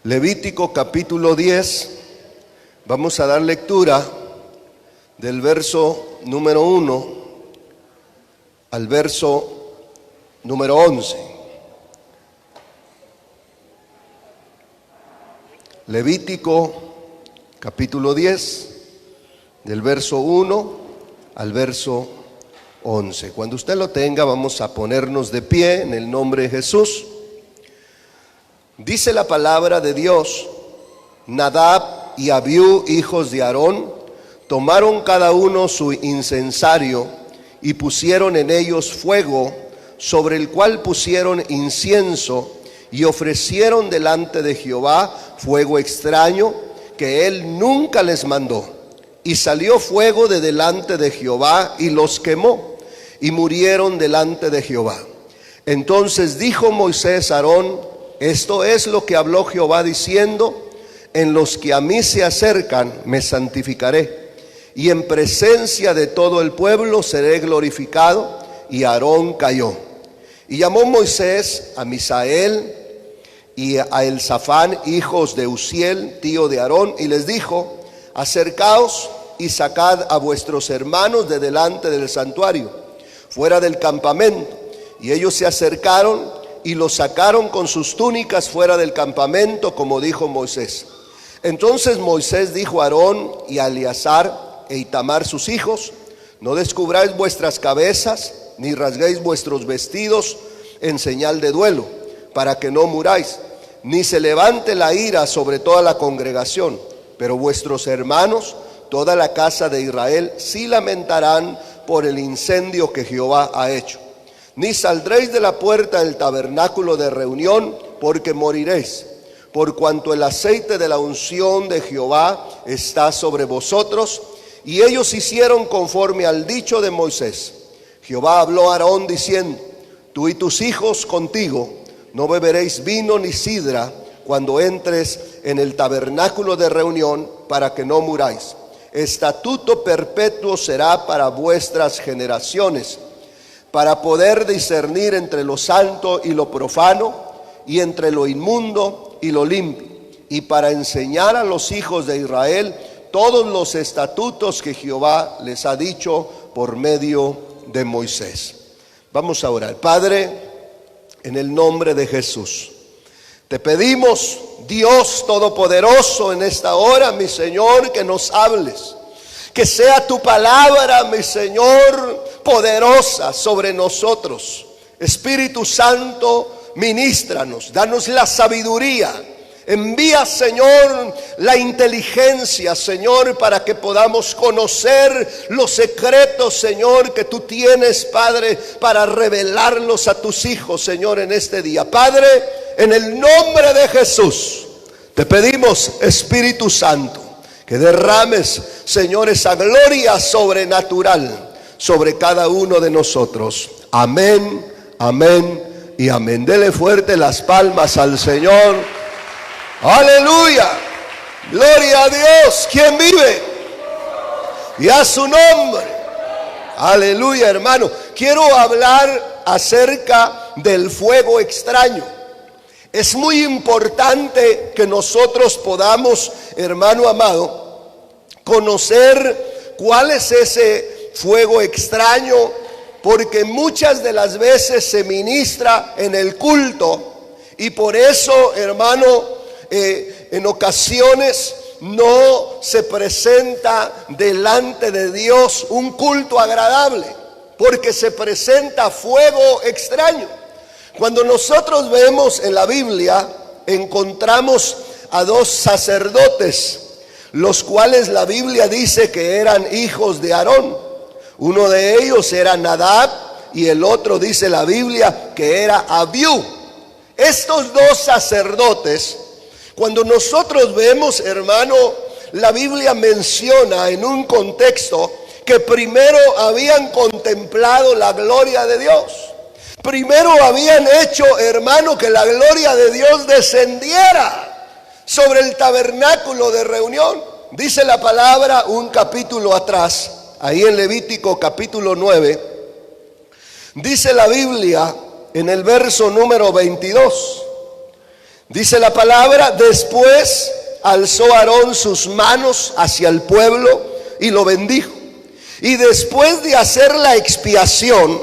Levítico capítulo 10, vamos a dar lectura del verso número 1 al verso número 11. Levítico capítulo 10, del verso 1 al verso 11. Cuando usted lo tenga, vamos a ponernos de pie en el nombre de Jesús. Dice la palabra de Dios: Nadab y Abiú, hijos de Aarón, tomaron cada uno su incensario y pusieron en ellos fuego, sobre el cual pusieron incienso, y ofrecieron delante de Jehová fuego extraño que él nunca les mandó. Y salió fuego de delante de Jehová y los quemó, y murieron delante de Jehová. Entonces dijo Moisés a Aarón: esto es lo que habló Jehová diciendo: en los que a mí se acercan me santificaré, y en presencia de todo el pueblo seré glorificado. Y Aarón cayó. Y llamó Moisés a Misael y a Elzafán, hijos de Uziel, tío de Aarón, y les dijo: acercaos y sacad a vuestros hermanos de delante del santuario, fuera del campamento. Y ellos se acercaron y los sacaron con sus túnicas fuera del campamento, como dijo Moisés. Entonces Moisés dijo a Aarón y a Eleazar e Itamar sus hijos: no descubráis vuestras cabezas, ni rasguéis vuestros vestidos en señal de duelo, para que no muráis, ni se levante la ira sobre toda la congregación. Pero vuestros hermanos, toda la casa de Israel, sí lamentarán por el incendio que Jehová ha hecho. Ni saldréis de la puerta del tabernáculo de reunión, porque moriréis, por cuanto el aceite de la unción de Jehová está sobre vosotros. Y ellos hicieron conforme al dicho de Moisés. Jehová habló a Aarón diciendo: tú y tus hijos contigo no beberéis vino ni sidra cuando entres en el tabernáculo de reunión, para que no muráis. Estatuto perpetuo será para vuestras generaciones, para poder discernir entre lo santo y lo profano, y entre lo inmundo y lo limpio, y para enseñar a los hijos de Israel todos los estatutos que Jehová les ha dicho por medio de Moisés. Vamos a orar. Padre, en el nombre de Jesús, te pedimos, Dios Todopoderoso, en esta hora, mi Señor, que nos hables. Que sea tu palabra, mi Señor, poderosa sobre nosotros. Espíritu Santo, ministranos, danos la sabiduría. Envía, Señor, la inteligencia, Señor, para que podamos conocer los secretos, Señor, que tú tienes, Padre, para revelarlos a tus hijos, Señor, en este día. Padre, en el nombre de Jesús, te pedimos, Espíritu Santo, que derrames, Señor, esa gloria sobrenatural sobre cada uno de nosotros. Amén, amén y amén. Dele fuerte las palmas al Señor. Aleluya, gloria a Dios. ¿Quién vive? Y a su nombre. Aleluya, hermano. Quiero hablar acerca del fuego extraño. Es muy importante que nosotros podamos, hermano amado, conocer cuál es ese fuego extraño, porque muchas de las veces se ministra en el culto, y por eso, hermano, en ocasiones no se presenta delante de Dios un culto agradable, porque se presenta fuego extraño. Cuando nosotros vemos en la Biblia, encontramos a dos sacerdotes, los cuales la Biblia dice que eran hijos de Aarón. Uno de ellos era Nadab y el otro, dice la Biblia, que era Abiú. Estos dos sacerdotes, cuando nosotros vemos, hermano, la Biblia menciona en un contexto que primero habían contemplado la gloria de Dios. Primero habían hecho, hermano, que la gloria de Dios descendiera sobre el tabernáculo de reunión. Dice la palabra un capítulo atrás, ahí en Levítico capítulo 9, dice la Biblia en el verso número 22: Dice la palabra: después alzó Aarón sus manos hacia el pueblo y lo bendijo. Y después de hacer la expiación,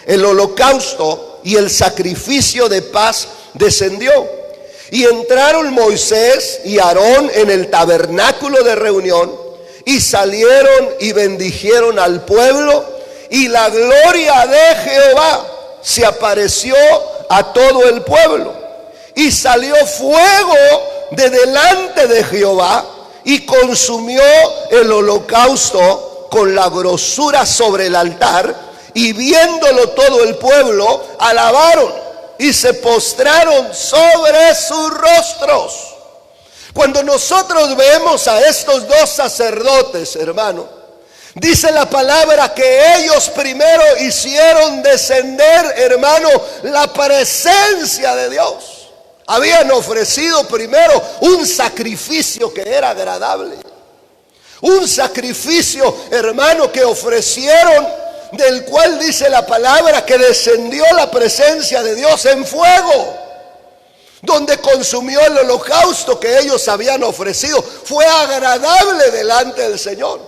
el holocausto y el sacrificio de paz descendió. Y entraron Moisés y Aarón en el tabernáculo de reunión, y salieron y bendijeron al pueblo, y la gloria de Jehová se apareció a todo el pueblo. Y salió fuego de delante de Jehová y consumió el holocausto con la grosura sobre el altar, y viéndolo todo el pueblo alabaron y se postraron sobre sus rostros. Cuando nosotros vemos a estos dos sacerdotes, hermano, dice la palabra que ellos primero hicieron descender, hermano, la presencia de Dios. Habían ofrecido primero un sacrificio que era agradable. Un sacrificio, hermano, que ofrecieron, del cual dice la palabra que descendió la presencia de Dios en fuego, donde consumió el holocausto que ellos habían ofrecido. Fue agradable delante del Señor.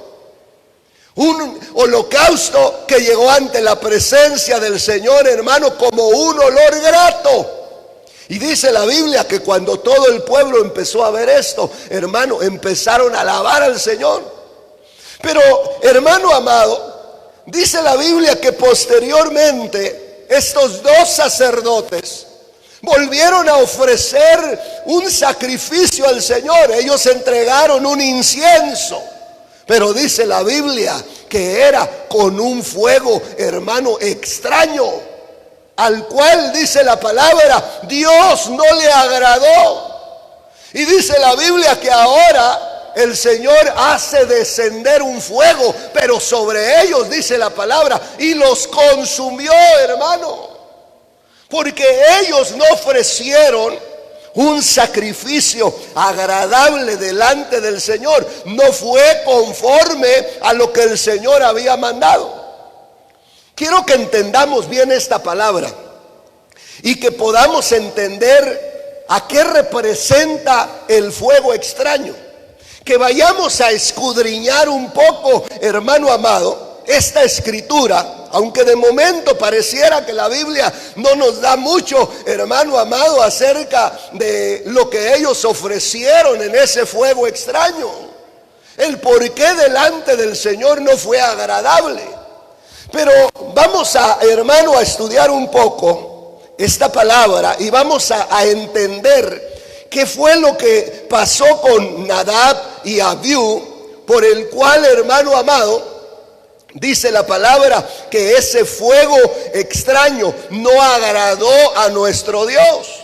Un holocausto que llegó ante la presencia del Señor, hermano, como un olor grato. Y dice la Biblia que cuando todo el pueblo empezó a ver esto, hermano, empezaron a alabar al Señor. Pero, hermano amado, dice la Biblia que posteriormente estos dos sacerdotes volvieron a ofrecer un sacrificio al Señor. Ellos entregaron un incienso, pero dice la Biblia que era con un fuego, hermano, extraño, al cual dice la palabra Dios no le agradó. Y dice la Biblia que ahora el Señor hace descender un fuego, pero sobre ellos dice la palabra, y los consumió, hermano, porque ellos no ofrecieron un sacrificio agradable delante del Señor. No fue conforme a lo que el Señor había mandado. Quiero que entendamos bien esta palabra y que podamos entender a qué representa el fuego extraño. Que vayamos a escudriñar un poco, hermano amado, esta escritura, aunque de momento pareciera que la Biblia no nos da mucho, hermano amado, acerca de lo que ellos ofrecieron en ese fuego extraño. El por qué delante del Señor no fue agradable. Pero vamos a, hermano, a estudiar un poco esta palabra y vamos a entender qué fue lo que pasó con Nadab y Abiú, por el cual, hermano amado, dice la palabra que ese fuego extraño no agradó a nuestro Dios.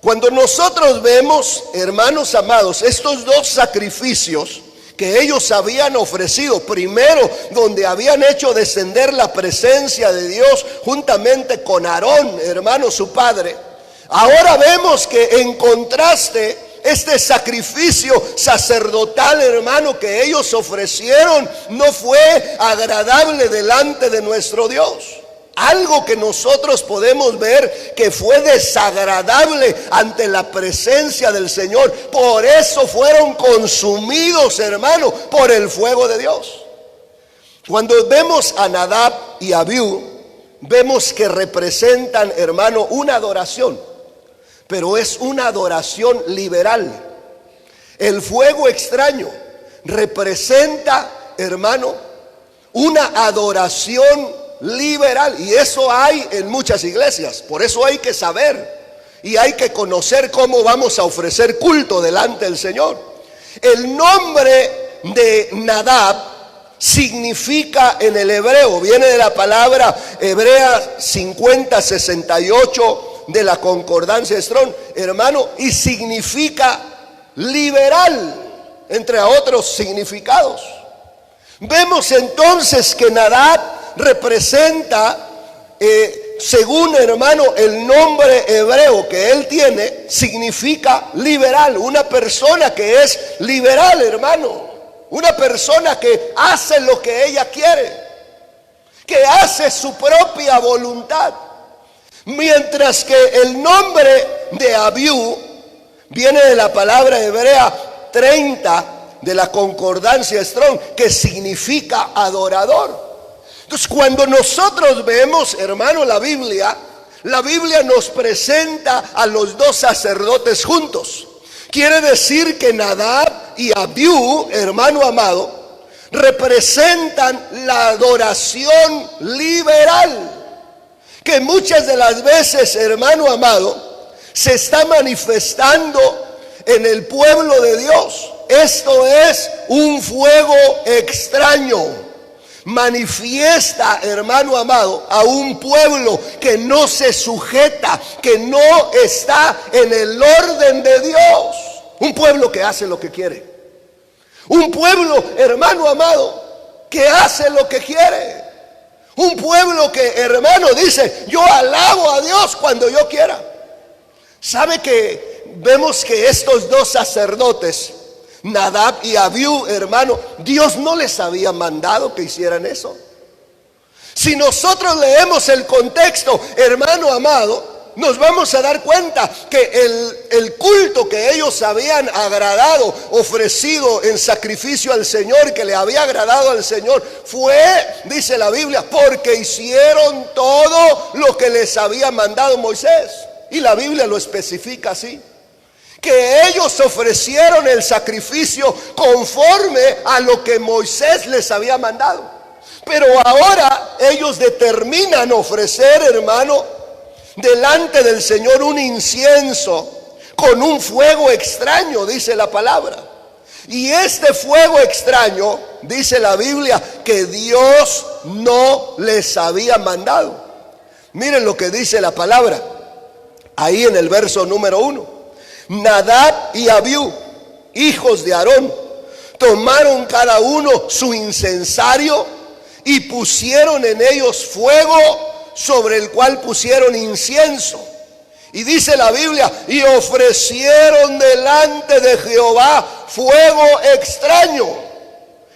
Cuando nosotros vemos, hermanos amados, estos dos sacrificios que ellos habían ofrecido, primero donde habían hecho descender la presencia de Dios juntamente con Aarón, hermano, su padre, ahora vemos que en contraste este sacrificio sacerdotal, hermano, que ellos ofrecieron no fue agradable delante de nuestro Dios. Algo que nosotros podemos ver que fue desagradable ante la presencia del Señor. Por eso fueron consumidos, hermano, por el fuego de Dios. Cuando vemos a Nadab y Abiú, vemos que representan, hermano, una adoración, pero es una adoración liberal. El fuego extraño representa, hermano, una adoración liberal, y eso hay en muchas iglesias. Por eso hay que saber y hay que conocer cómo vamos a ofrecer culto delante del Señor. El nombre de Nadab significa en el hebreo, viene de la palabra hebrea 5068 de la concordancia de Strong, hermano, y significa liberal, entre otros significados. Vemos entonces que Nadab representa, según, hermano, el nombre hebreo que él tiene, significa liberal. Una persona que es liberal, hermano. Una persona que hace lo que ella quiere, que hace su propia voluntad. Mientras que el nombre de Abiú Viene de la palabra hebrea 30 de la concordancia Strong, que significa adorador. Entonces, cuando nosotros vemos, hermano, la Biblia nos presenta a los dos sacerdotes juntos. Quiere decir que Nadab y Abiú, hermano amado, representan la adoración liberal, que muchas de las veces, hermano amado, se está manifestando en el pueblo de Dios. Esto es un fuego extraño. Manifiesta, hermano amado, a un pueblo que no se sujeta, que no está en el orden de Dios. Un pueblo que hace lo que quiere. Un pueblo, hermano amado, que hace lo que quiere. Un pueblo que, hermano, dice: yo alabo a Dios cuando yo quiera. ¿Sabe que vemos que estos dos sacerdotes, Nadab y Abiú, hermano, Dios no les había mandado que hicieran eso? Si nosotros leemos el contexto, hermano amado, nos vamos a dar cuenta que el culto que ellos habían agradado, ofrecido en sacrificio al Señor, que le había agradado al Señor, fue, dice la Biblia, porque hicieron todo lo que les había mandado Moisés. Y la Biblia lo especifica así, que ellos ofrecieron el sacrificio conforme a lo que Moisés les había mandado. Pero ahora ellos determinan ofrecer, hermano, delante del Señor un incienso con un fuego extraño, dice la palabra. Y este fuego extraño, dice la Biblia, que Dios no les había mandado. Miren lo que dice la palabra ahí en el verso número 1. Nadab y Abiú, hijos de Aarón, tomaron cada uno su incensario y pusieron en ellos fuego, sobre el cual pusieron incienso. Y dice la Biblia: y ofrecieron delante de Jehová fuego extraño,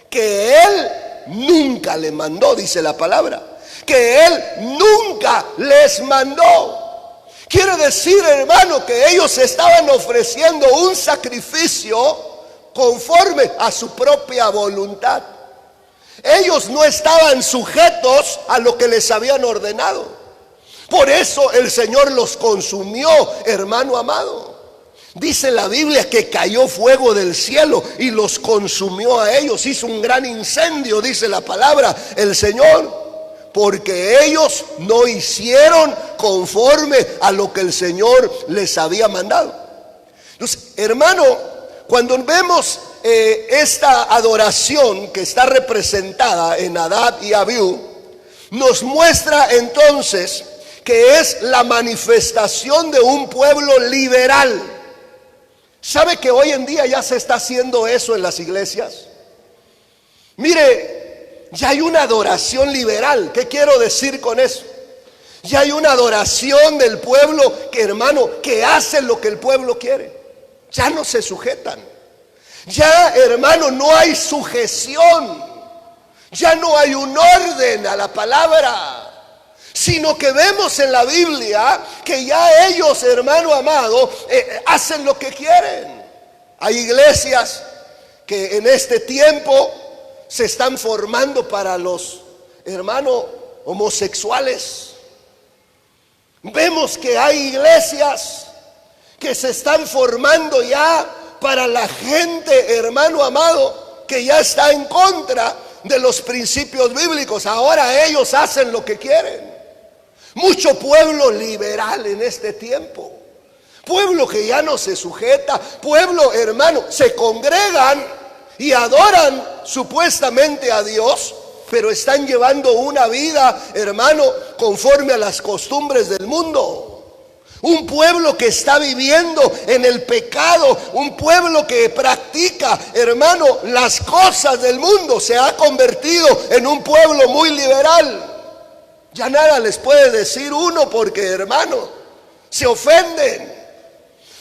que él nunca le mandó, dice la palabra, que él nunca les mandó. Quiere decir, hermano, que ellos estaban ofreciendo un sacrificio conforme a su propia voluntad. Ellos no estaban sujetos a lo que les habían ordenado. Por eso el Señor los consumió, hermano amado. Dice la Biblia que cayó fuego del cielo y los consumió a ellos. Hizo un gran incendio, dice la palabra, el Señor, porque ellos no hicieron conforme a lo que el Señor les había mandado. Entonces, hermano, cuando vemos esta adoración que está representada en Nadab y Abiú, nos muestra entonces que es la manifestación de un pueblo liberal. ¿Sabe que hoy en día ya se está haciendo eso en las iglesias? Mire, ya hay una adoración liberal. ¿Qué quiero decir con eso? Ya hay una adoración del pueblo que, hermano, que hace lo que el pueblo quiere. Ya no se sujetan. Ya, hermano, no hay sujeción. Ya no hay un orden a la palabra, sino que vemos en la Biblia que ya ellos, hermano amado, hacen lo que quieren. Hay iglesias que en este tiempo se están formando para los, hermanos, homosexuales. Vemos que hay iglesias que se están formando ya para la gente, hermano amado, que ya está en contra de los principios bíblicos. Ahora ellos hacen lo que quieren. Mucho pueblo liberal en este tiempo, pueblo que ya no se sujeta, pueblo, hermano, se congregan y adoran supuestamente a Dios, pero están llevando una vida, hermano, conforme a las costumbres del mundo. Un pueblo que está viviendo en el pecado, un pueblo que practica, hermano, las cosas del mundo, se ha convertido en un pueblo muy liberal. Ya nada les puede decir uno porque, hermano, se ofenden.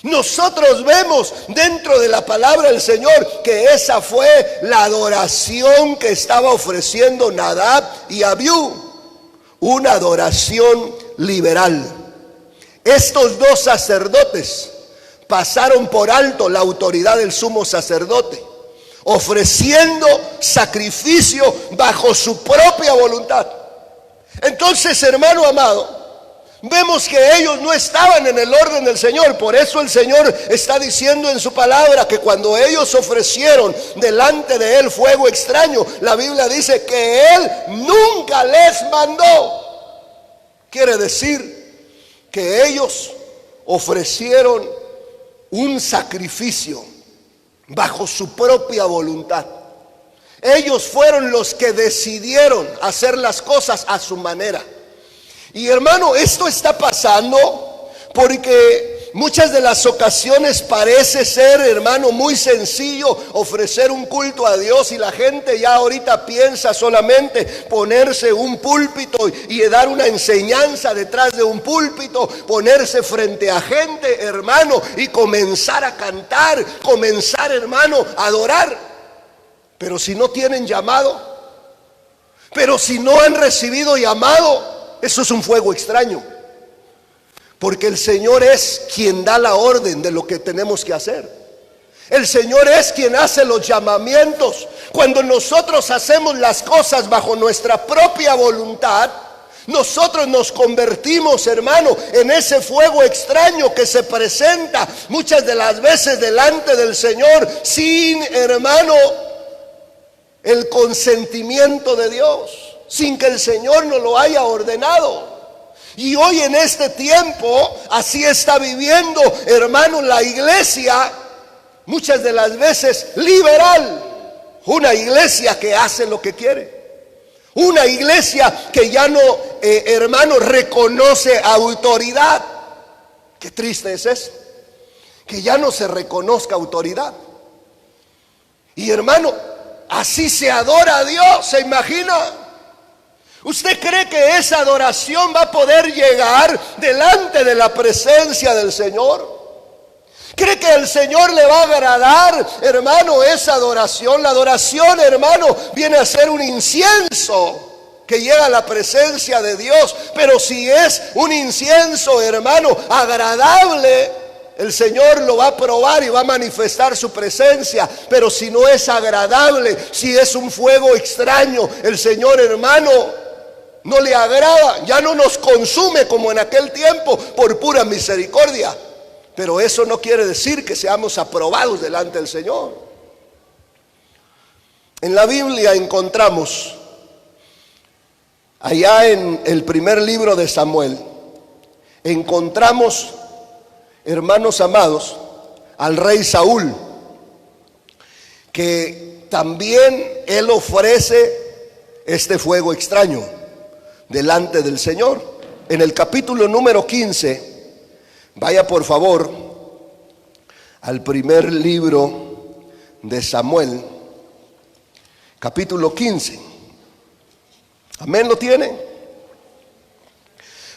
Nosotros vemos dentro de la palabra del Señor que esa fue la adoración que estaba ofreciendo Nadab y Abiú, una adoración liberal. Estos dos sacerdotes pasaron por alto la autoridad del sumo sacerdote, ofreciendo sacrificio bajo su propia voluntad. Entonces, hermano amado, vemos que ellos no estaban en el orden del Señor. Por eso el Señor está diciendo en su palabra que cuando ellos ofrecieron delante de Él fuego extraño, la Biblia dice que Él nunca les mandó. Quiere decir que ellos ofrecieron un sacrificio bajo su propia voluntad. Ellos fueron los que decidieron hacer las cosas a su manera. Y hermano, esto está pasando porque muchas de las ocasiones parece ser, hermano, muy sencillo ofrecer un culto a Dios, y la gente ya ahorita piensa solamente ponerse un púlpito y dar una enseñanza detrás de un púlpito, ponerse frente a gente, hermano, y comenzar a cantar, comenzar, hermano, a adorar. Pero si no tienen llamado, pero si no han recibido llamado, eso es un fuego extraño. Porque el Señor es quien da la orden de lo que tenemos que hacer. El Señor es quien hace los llamamientos. Cuando nosotros hacemos las cosas bajo nuestra propia voluntad, nosotros nos convertimos, hermano, en ese fuego extraño que se presenta muchas de las veces delante del Señor sin, hermano, el consentimiento de Dios, sin que el Señor nos lo haya ordenado. Y hoy en este tiempo así está viviendo, hermano, la iglesia, muchas de las veces liberal. Una iglesia que hace lo que quiere. Una iglesia que ya no, hermano, reconoce autoridad. Qué triste es eso, que ya no se reconozca autoridad. Y hermano, así se adora a Dios, ¿se imagina? ¿Usted cree que esa adoración va a poder llegar delante de la presencia del Señor? ¿Cree que el Señor le va a agradar, hermano, esa adoración? La adoración, hermano, viene a ser un incienso que llega a la presencia de Dios. Pero si es un incienso, hermano, agradable, el Señor lo va a probar y va a manifestar su presencia. Pero si no es agradable, si es un fuego extraño, el Señor, hermano, no le agrada, ya no nos consume como en aquel tiempo por pura misericordia. Pero eso no quiere decir que seamos aprobados delante del Señor. En la Biblia encontramos, allá en el primer libro de Samuel, encontramos, hermanos amados, al rey Saúl, que también él ofrece este fuego extraño delante del Señor. En el capítulo número 15, vaya por favor al primer libro de Samuel, capítulo 15. Amén, ¿lo tiene?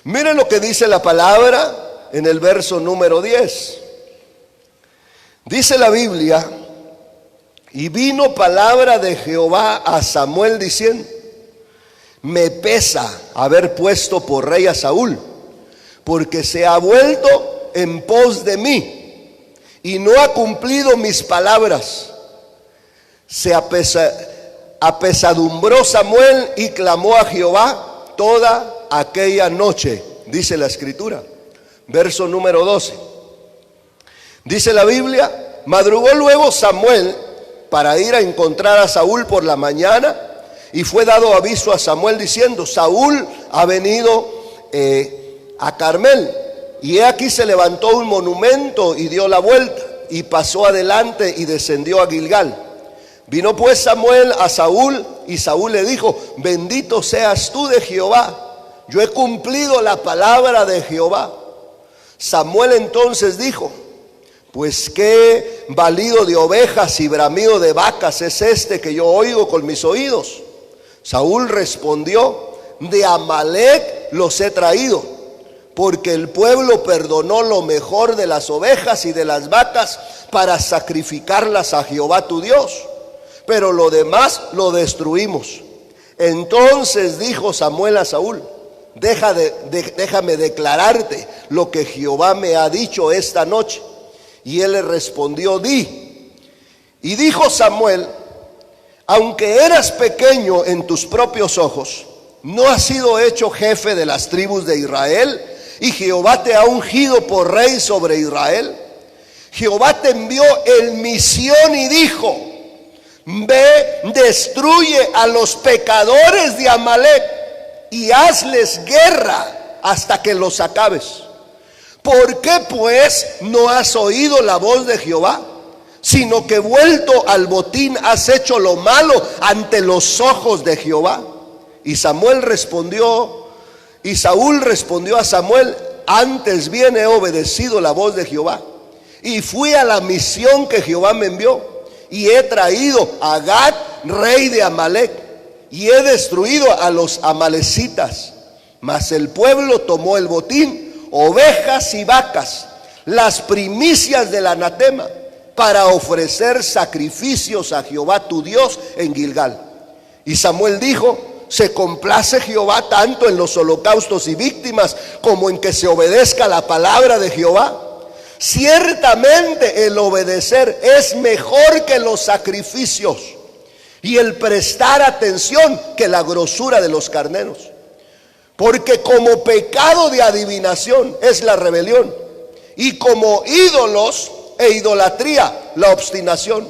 Miren lo que dice la palabra en el verso número 10. Dice la Biblia: y vino palabra de Jehová a Samuel diciendo: me pesa haber puesto por rey a Saúl, porque se ha vuelto en pos de mí y no ha cumplido mis palabras. Se apesadumbró Samuel y clamó a Jehová toda aquella noche, dice la escritura. Verso número 12. Dice la Biblia: madrugó luego Samuel para ir a encontrar a Saúl por la mañana, y fue dado aviso a Samuel diciendo: Saúl ha venido a Carmel. Y he aquí se levantó un monumento y dio la vuelta y pasó adelante y descendió a Gilgal. Vino pues Samuel a Saúl, y Saúl le dijo: bendito seas tú de Jehová, yo he cumplido la palabra de Jehová. Samuel entonces dijo: pues qué balido de ovejas y bramido de vacas es este que yo oigo con mis oídos. Saúl respondió: de Amalec los he traído, porque el pueblo perdonó lo mejor de las ovejas y de las vacas para sacrificarlas a Jehová tu Dios, pero lo demás lo destruimos. Entonces dijo Samuel a Saúl: déjame declararte lo que Jehová me ha dicho esta noche. Y él le respondió: di. Y dijo Samuel: aunque eras pequeño en tus propios ojos, no has sido hecho jefe de las tribus de Israel, y Jehová te ha ungido por rey sobre Israel. Jehová te envió en misión y dijo: ve, destruye a los pecadores de Amalec y hazles guerra hasta que los acabes. ¿Por qué pues no has oído la voz de Jehová, sino que vuelto al botín has hecho lo malo ante los ojos de Jehová? Y Saúl respondió a Samuel: antes bien he obedecido la voz de Jehová, y fui a la misión que Jehová me envió, y he traído a Gad, rey de Amalec, y he destruido a los amalecitas. Mas el pueblo tomó el botín, ovejas y vacas, las primicias del anatema, para ofrecer sacrificios a Jehová tu Dios en Gilgal. Y Samuel dijo: ¿se complace Jehová tanto en los holocaustos y víctimas como en que se obedezca la palabra de Jehová? Ciertamente el obedecer es mejor que los sacrificios, y el prestar atención que la grosura de los carneros. Porque como pecado de adivinación es la rebelión, y como ídolos e idolatría la obstinación.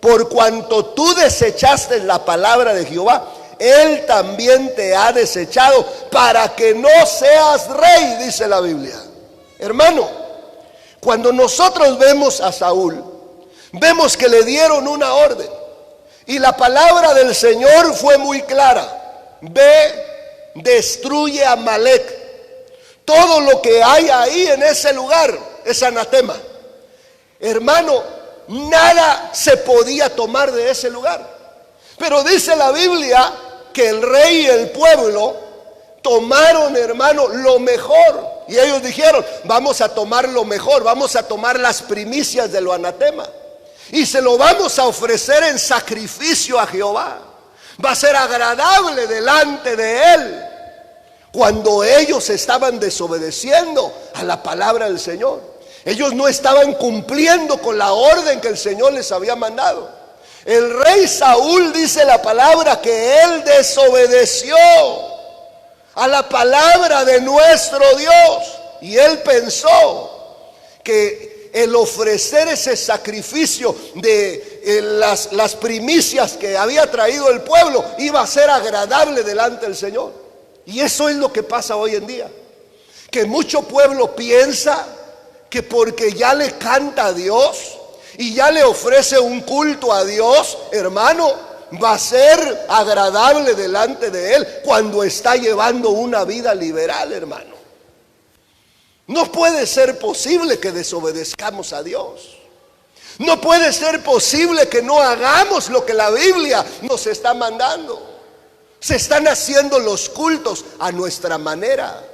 Por cuanto tú desechaste la palabra de Jehová, Él también te ha desechado para que no seas rey, dice la Biblia. Hermano, cuando nosotros vemos a Saúl, vemos que le dieron una orden, y la palabra del Señor fue muy clara: ve, destruye a Amalec. Todo lo que hay ahí en ese lugar es anatema. Hermano, nada se podía tomar de ese lugar. Pero dice la Biblia que el rey y el pueblo tomaron, hermano, lo mejor. Y ellos dijeron: vamos a tomar lo mejor, vamos a tomar las primicias de lo anatema, y se lo vamos a ofrecer en sacrificio a Jehová. Va a ser agradable delante de Él. Cuando ellos estaban desobedeciendo a la palabra del Señor, ellos no estaban cumpliendo con la orden que el Señor les había mandado. El rey Saúl, dice la palabra, que él desobedeció a la palabra de nuestro Dios, y él pensó que el ofrecer ese sacrificio de las primicias que había traído el pueblo iba a ser agradable delante del Señor. Y eso es lo que pasa hoy en día, que mucho pueblo piensa que porque ya le canta a Dios y ya le ofrece un culto a Dios, hermano, va a ser agradable delante de Él cuando está llevando una vida liberal, hermano. No puede ser posible que desobedezcamos a Dios. No puede ser posible que no hagamos lo que la Biblia nos está mandando. Se están haciendo los cultos a nuestra manera,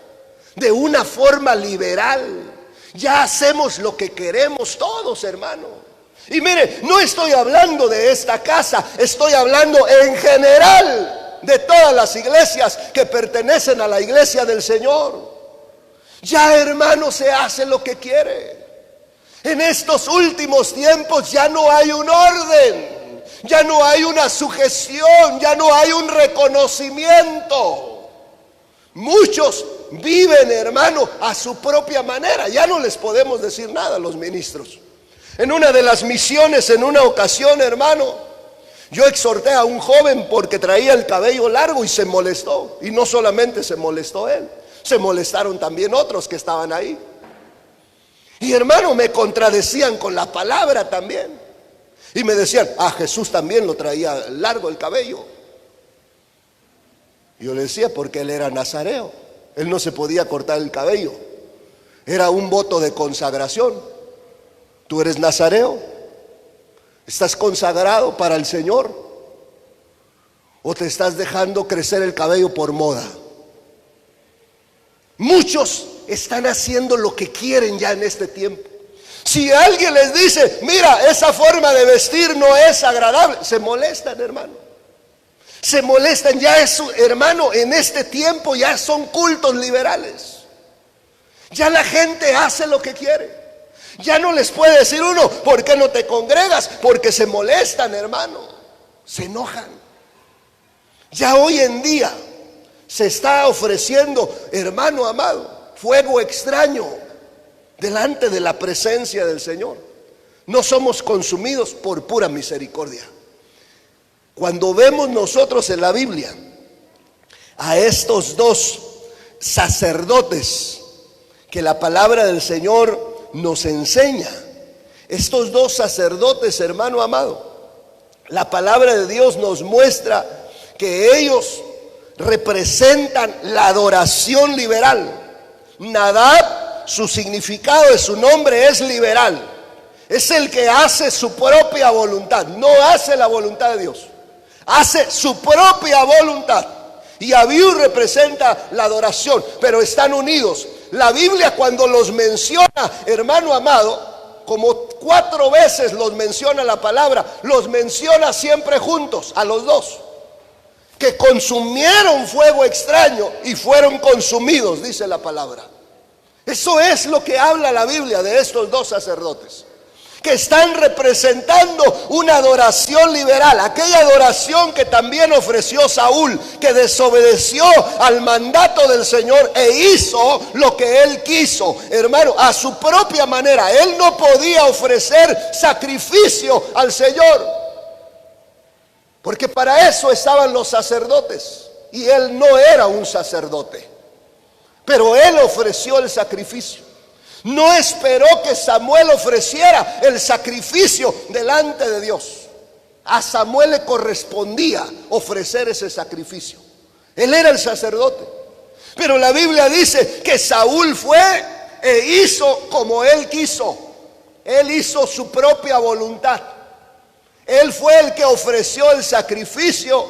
de una forma liberal. Ya hacemos lo que queremos todos, hermano. Y mire, no estoy hablando de esta casa, estoy hablando en general de todas las iglesias que pertenecen a la iglesia del Señor. Ya, hermano, se hace lo que quiere. En estos últimos tiempos ya no hay un orden, ya no hay una sujeción, ya no hay un reconocimiento. Muchos viven, hermano, a su propia manera. Ya no les podemos decir nada a los ministros. En una de las misiones, en una ocasión, hermano, yo exhorté a un joven porque traía el cabello largo y se molestó. Y no solamente se molestó él, se molestaron también otros que estaban ahí. Y, hermano, me contradecían con la palabra también. Y me decían: Jesús también lo traía largo el cabello. Yo le decía: porque él era nazareo, él no se podía cortar el cabello, era un voto de consagración. Tú eres nazareo, estás consagrado para el Señor, o te estás dejando crecer el cabello por moda. Muchos están haciendo lo que quieren ya en este tiempo. Si alguien les dice: mira, esa forma de vestir no es agradable, se molestan, hermano. Se molestan. Ya es, hermano, en este tiempo ya son cultos liberales. Ya la gente hace lo que quiere. Ya no les puede decir uno, ¿por qué no te congregas? Porque se molestan, hermano, se enojan. Ya hoy en día se está ofreciendo, hermano amado, fuego extraño delante de la presencia del Señor. No somos consumidos por pura misericordia. Cuando vemos nosotros en la Biblia a estos dos sacerdotes que la palabra del Señor nos enseña, estos dos sacerdotes, hermano amado, la palabra de Dios nos muestra que ellos representan la adoración liberal. Nadab, su significado de su nombre es liberal. Es el que hace su propia voluntad, no hace la voluntad de Dios, hace su propia voluntad. Y Abiú representa la adoración, pero están unidos. La Biblia, cuando los menciona, hermano amado, como 4 veces los menciona la palabra, los menciona siempre juntos, a los dos, que consumieron fuego extraño y fueron consumidos, dice la palabra. Eso es lo que habla la Biblia de estos dos sacerdotes, que están representando una adoración liberal, aquella adoración que también ofreció Saúl, que desobedeció al mandato del Señor e hizo lo que él quiso, hermano, a su propia manera. Él no podía ofrecer sacrificio al Señor, porque para eso estaban los sacerdotes, y él no era un sacerdote, pero él ofreció el sacrificio. No esperó que Samuel ofreciera el sacrificio delante de Dios. A Samuel le correspondía ofrecer ese sacrificio. Él era el sacerdote. Pero la Biblia dice que Saúl fue e hizo como él quiso. Él hizo su propia voluntad. Él fue el que ofreció el sacrificio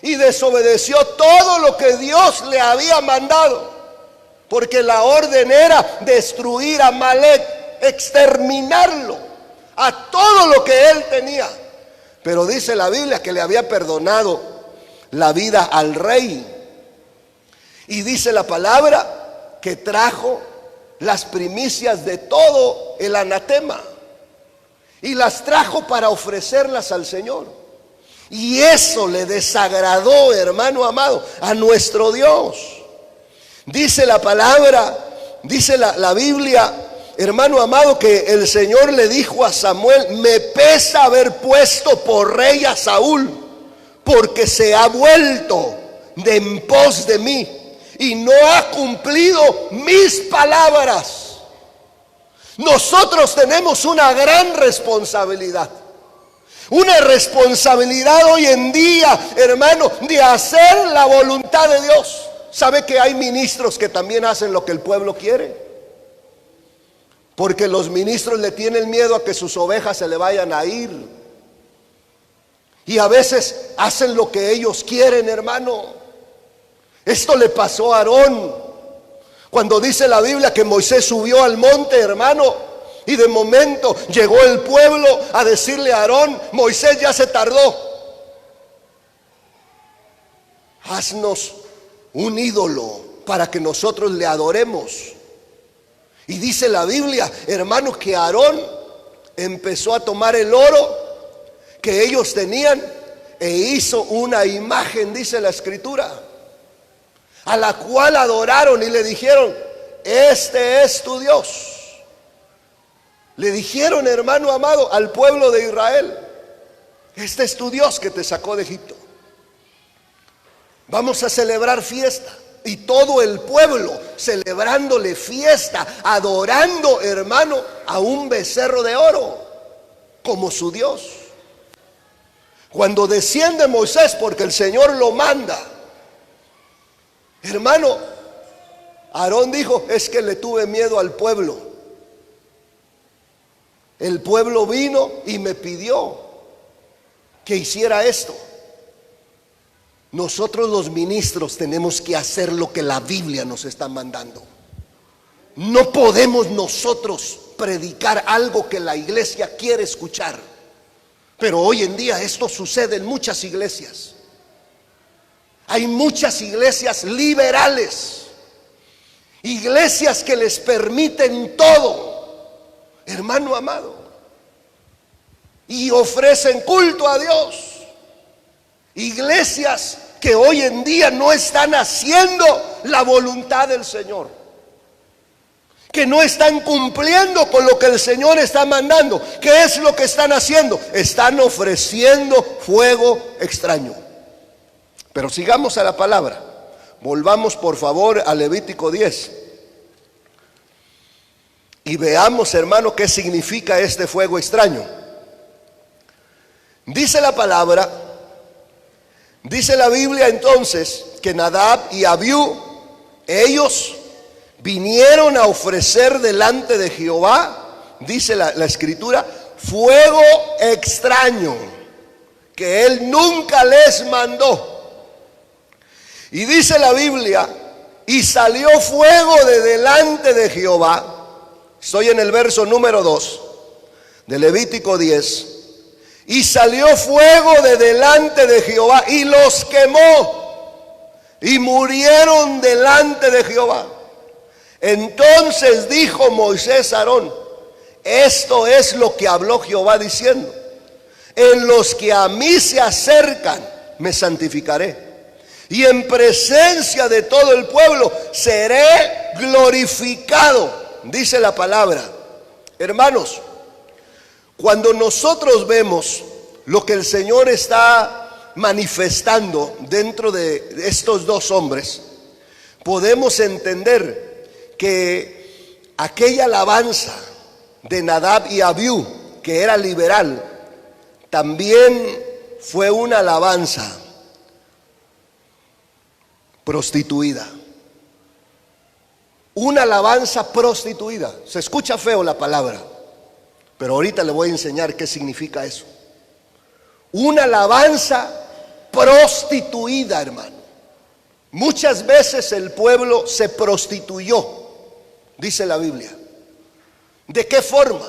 y desobedeció todo lo que Dios le había mandado. Porque la orden era destruir a Amalek, exterminarlo, a todo lo que él tenía. Pero dice la Biblia que le había perdonado la vida al rey. Y dice la palabra que trajo las primicias de todo el anatema y las trajo para ofrecerlas al Señor. Y eso le desagradó, hermano amado, a nuestro Dios. Dice la palabra, dice la Biblia, hermano amado, que el Señor le dijo a Samuel: me pesa haber puesto por rey a Saúl, porque se ha vuelto de en pos de mí y no ha cumplido mis palabras. Nosotros tenemos una gran responsabilidad. Una responsabilidad hoy en día, hermano, de hacer la voluntad de Dios. ¿Sabe que hay ministros que también hacen lo que el pueblo quiere? Porque los ministros le tienen miedo a que sus ovejas se le vayan a ir. Y a veces hacen lo que ellos quieren, hermano. Esto le pasó a Aarón. Cuando dice la Biblia que Moisés subió al monte, hermano, y de momento llegó el pueblo a decirle a Aarón: Moisés ya se tardó. Haznos un ídolo para que nosotros le adoremos. Y dice la Biblia, hermanos, que Aarón empezó a tomar el oro que ellos tenían e hizo una imagen, dice la Escritura, a la cual adoraron y le dijeron: este es tu Dios. Le dijeron, hermano amado, al pueblo de Israel: este es tu Dios que te sacó de Egipto. Vamos a celebrar fiesta. Y todo el pueblo celebrándole fiesta, adorando, hermano, a un becerro de oro como su Dios. Cuando desciende Moisés, porque el Señor lo manda, hermano, Aarón dijo: es que le tuve miedo al pueblo. El pueblo vino y me pidió que hiciera esto. Nosotros los ministros tenemos que hacer lo que la Biblia nos está mandando. No podemos nosotros predicar algo que la iglesia quiere escuchar. Pero hoy en día esto sucede en muchas iglesias. Hay muchas iglesias liberales, iglesias que les permiten todo, hermano amado, y ofrecen culto a Dios. Iglesias que hoy en día no están haciendo la voluntad del Señor, que no están cumpliendo con lo que el Señor está mandando. ¿Qué es lo que están haciendo? Están ofreciendo fuego extraño. Pero sigamos a la palabra. Volvamos por favor a Levítico 10 y veamos, hermano, qué significa este fuego extraño. Dice la palabra, dice la Biblia entonces, que Nadab y Abiú, ellos vinieron a ofrecer delante de Jehová, dice la escritura, fuego extraño que él nunca les mandó. Y dice la Biblia, y salió fuego de delante de Jehová. Estoy en el verso número 2 de Levítico 10. Y salió fuego de delante de Jehová y los quemó, y murieron delante de Jehová. Entonces dijo Moisés a Aarón, esto es lo que habló Jehová diciendo, en los que a mí se acercan me santificaré, y en presencia de todo el pueblo seré glorificado, dice la palabra. Hermanos, cuando nosotros vemos lo que el Señor está manifestando dentro de estos dos hombres, podemos entender que aquella alabanza de Nadab y Abiú, que era liberal, también fue una alabanza prostituida. Una alabanza prostituida. Se escucha feo la palabra, pero ahorita le voy a enseñar qué significa eso. Una alabanza prostituida, hermano. Muchas veces el pueblo se prostituyó, dice la Biblia. ¿De qué forma?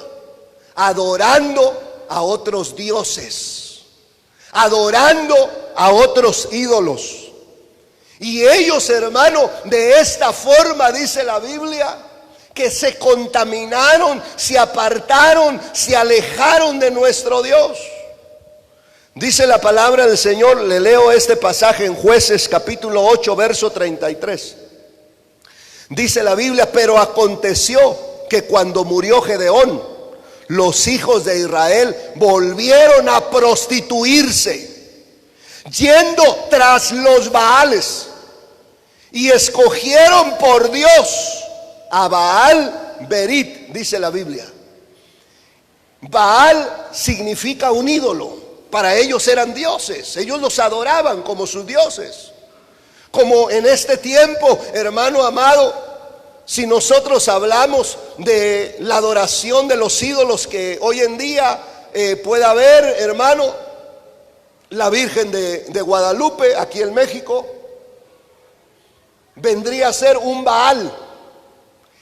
Adorando a otros dioses, adorando a otros ídolos. Y ellos, hermano, de esta forma, dice la Biblia, que se contaminaron, se apartaron, se alejaron de nuestro Dios. Dice la palabra del Señor, le leo este pasaje en Jueces capítulo 8, verso 33. Dice la Biblia, pero aconteció que cuando murió Gedeón, los hijos de Israel volvieron a prostituirse, yendo tras los Baales, y escogieron por Dios a Baal Berit, dice la Biblia. Baal significa un ídolo. Para ellos eran dioses, ellos los adoraban como sus dioses. Como en este tiempo, hermano amado, si nosotros hablamos de la adoración de los ídolos que hoy en día puede haber, hermano, la Virgen de Guadalupe, aquí en México, vendría a ser un Baal.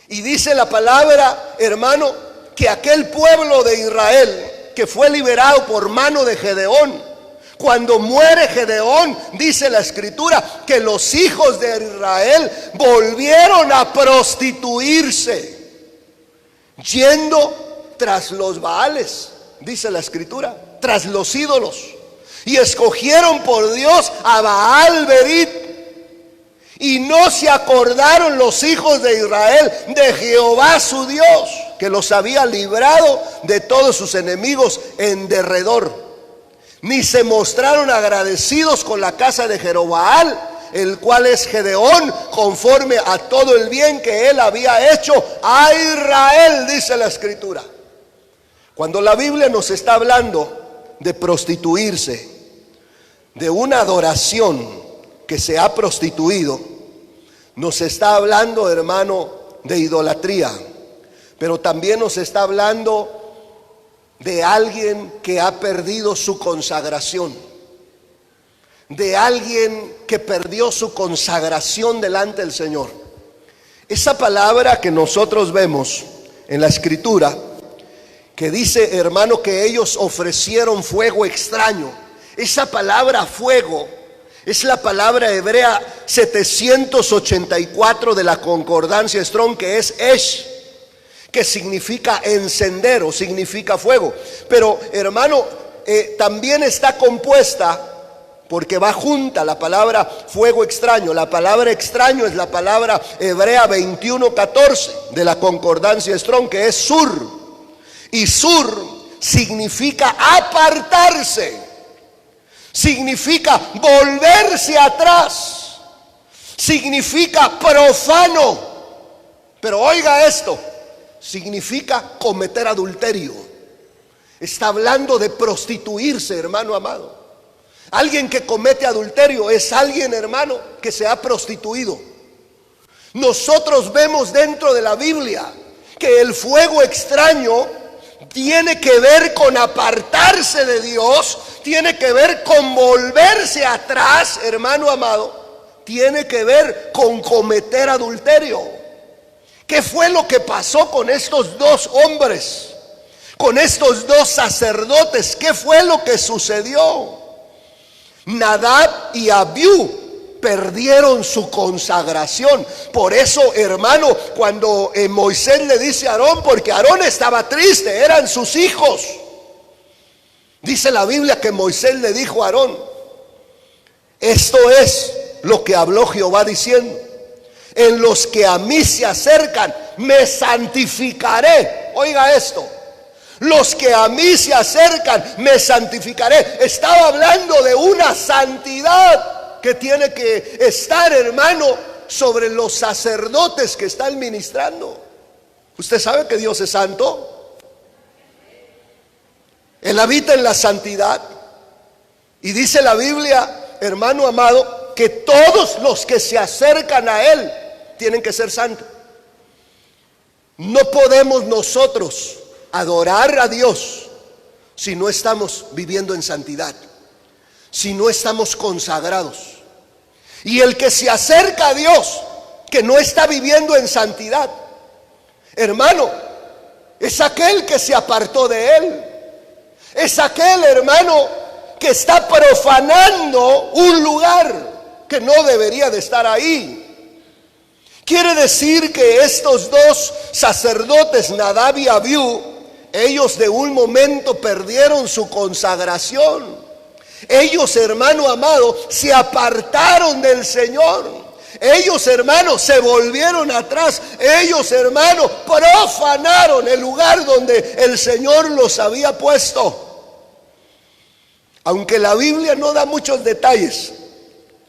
Y dice la palabra, hermano, que aquel pueblo de Israel que fue liberado por mano de Gedeón, cuando muere Gedeón, dice la escritura, que los hijos de Israel volvieron a prostituirse, yendo tras los Baales, dice la escritura, tras los ídolos, y escogieron por Dios a Baal Berit, y no se acordaron los hijos de Israel de Jehová su Dios, que los había librado de todos sus enemigos en derredor, ni se mostraron agradecidos con la casa de Jerobaal, el cual es Gedeón, conforme a todo el bien que él había hecho a Israel, dice la escritura. Cuando la Biblia nos está hablando de prostituirse, de una adoración que se ha prostituido, nos está hablando, hermano, de idolatría, pero también nos está hablando de alguien que ha perdido su consagración, de alguien que perdió su consagración delante del Señor. Esa palabra que nosotros vemos en la escritura, que dice, hermano, que ellos ofrecieron fuego extraño, esa palabra fuego es la palabra hebrea 784 de la concordancia Strong, que es Esh, que significa encender o significa fuego. Pero hermano, también está compuesta, porque va junta la palabra fuego extraño. La palabra extraño es la palabra hebrea 21:14 de la concordancia Strong, que es sur. Y sur significa apartarse, significa volverse atrás, significa profano. Pero oiga esto, significa cometer adulterio. Está hablando de prostituirse, hermano amado. Alguien que comete adulterio es alguien, hermano, que se ha prostituido. Nosotros vemos dentro de la Biblia que el fuego extraño tiene que ver con apartarse de Dios, tiene que ver con volverse atrás, hermano amado, tiene que ver con cometer adulterio. ¿Qué fue lo que pasó con estos dos hombres? Con estos dos sacerdotes, ¿qué fue lo que sucedió? Nadab y Abiú perdieron su consagración. Por eso, hermano, cuando Moisés le dice a Aarón, porque Aarón estaba triste, eran sus hijos. Dice la Biblia que Moisés le dijo a Aarón: esto es lo que habló Jehová diciendo: en los que a mí se acercan, me santificaré. Oiga esto. Los que a mí se acercan, me santificaré. Estaba hablando de una santidad que tiene que estar, hermano, sobre los sacerdotes que están ministrando. ¿Usted sabe que Dios es santo? Él habita en la santidad. Y dice la Biblia, hermano amado, que todos los que se acercan a Él tienen que ser santos. No podemos nosotros adorar a Dios si no estamos viviendo en santidad, si no estamos consagrados. Y el que se acerca a Dios que no está viviendo en santidad, hermano, es aquel que se apartó de Él. Es aquel, hermano, que está profanando un lugar que no debería de estar ahí. Quiere decir que estos dos sacerdotes, Nadab y Abiú, ellos de un momento perdieron su consagración. Ellos, hermano amado, se apartaron del Señor. Ellos, hermano, se volvieron atrás. Ellos, hermano, profanaron el lugar donde el Señor los había puesto. Aunque la Biblia no da muchos detalles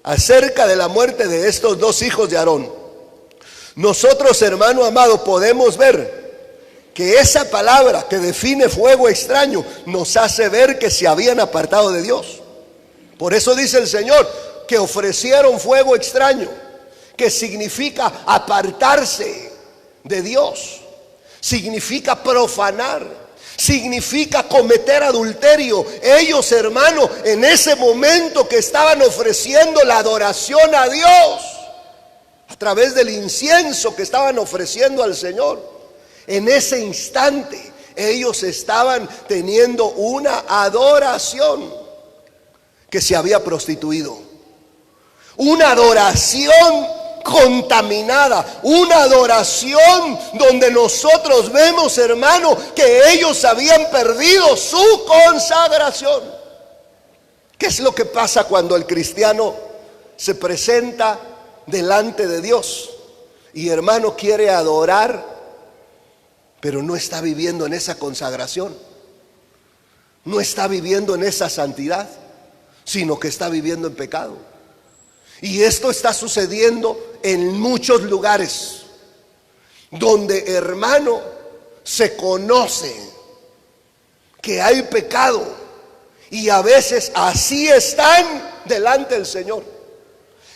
acerca de la muerte de estos dos hijos de Aarón, nosotros, hermano amado, podemos ver que esa palabra que define fuego extraño nos hace ver que se habían apartado de Dios. Por eso dice el Señor que ofrecieron fuego extraño, que significa apartarse de Dios, significa profanar, significa cometer adulterio. Ellos, hermano, en ese momento que estaban ofreciendo la adoración a Dios, a través del incienso que estaban ofreciendo al Señor, en ese instante ellos estaban teniendo una adoración que se había prostituido, una adoración contaminada, una adoración donde nosotros vemos, hermano, que ellos habían perdido su consagración. ¿Qué es lo que pasa cuando el cristiano se presenta delante de Dios y, hermano, quiere adorar, pero no está viviendo en esa consagración, no está viviendo en esa santidad, sino que está viviendo en pecado? Y esto está sucediendo en muchos lugares donde, hermano, se conoce que hay pecado y a veces así están delante del Señor.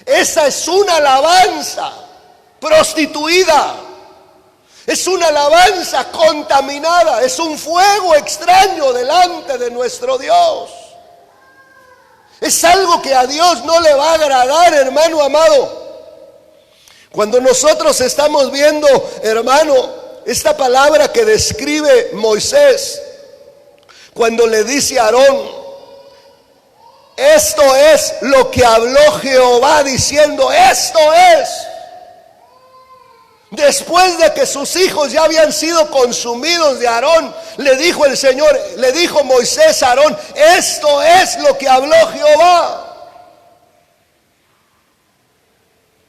Esa es una alabanza prostituida. Es una alabanza contaminada, es un fuego extraño delante de nuestro Dios. Es algo que a Dios no le va a agradar, hermano amado. Cuando nosotros estamos viendo, hermano, esta palabra que describe Moisés, cuando le dice a Aarón: esto es lo que habló Jehová diciendo, esto es. Después de que sus hijos ya habían sido consumidos de Aarón, le dijo el Señor, le dijo Moisés a Aarón: esto es lo que habló Jehová.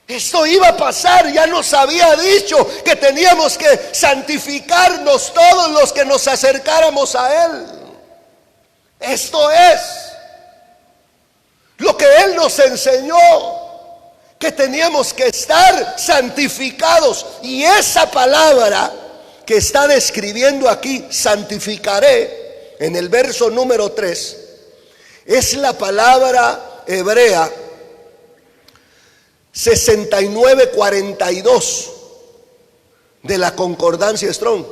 Esto iba a pasar, ya nos había dicho que teníamos que santificarnos todos los que nos acercáramos a Él. Esto es lo que Él nos enseñó, que teníamos que estar santificados. Y esa palabra que está describiendo aquí, santificaré, en el verso número 3, es la palabra hebrea 6942 de la concordancia Strong,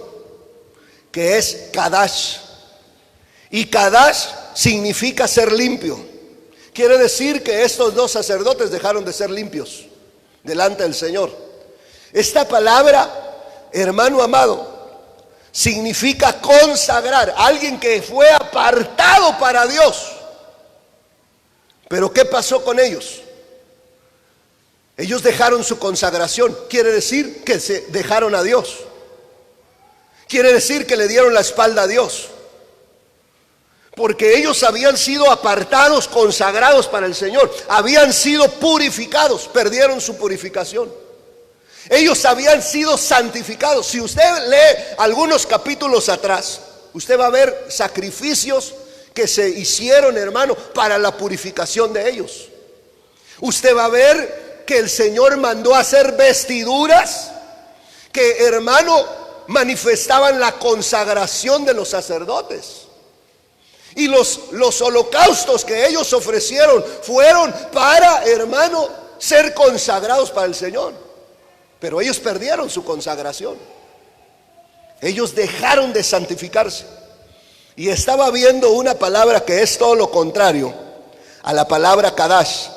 que es Kadash. Y Kadash significa ser limpio. Quiere decir que estos dos sacerdotes dejaron de ser limpios delante del Señor. Esta palabra, hermano amado, significa consagrar. Alguien que fue apartado para Dios. Pero ¿qué pasó con ellos? Ellos dejaron su consagración. Quiere decir que se dejaron a Dios. Quiere decir que le dieron la espalda a Dios. Porque ellos habían sido apartados, consagrados para el Señor. Habían sido purificados, perdieron su purificación. Ellos habían sido santificados. Si usted lee algunos capítulos atrás, usted va a ver sacrificios que se hicieron, hermano, para la purificación de ellos. Usted va a ver que el Señor mandó a hacer vestiduras que, hermano, manifestaban la consagración de los sacerdotes. Y los holocaustos que ellos ofrecieron fueron para, hermano, ser consagrados para el Señor. Pero ellos perdieron su consagración. Ellos dejaron de santificarse. Y estaba viendo una palabra que es todo lo contrario a la palabra Kadash,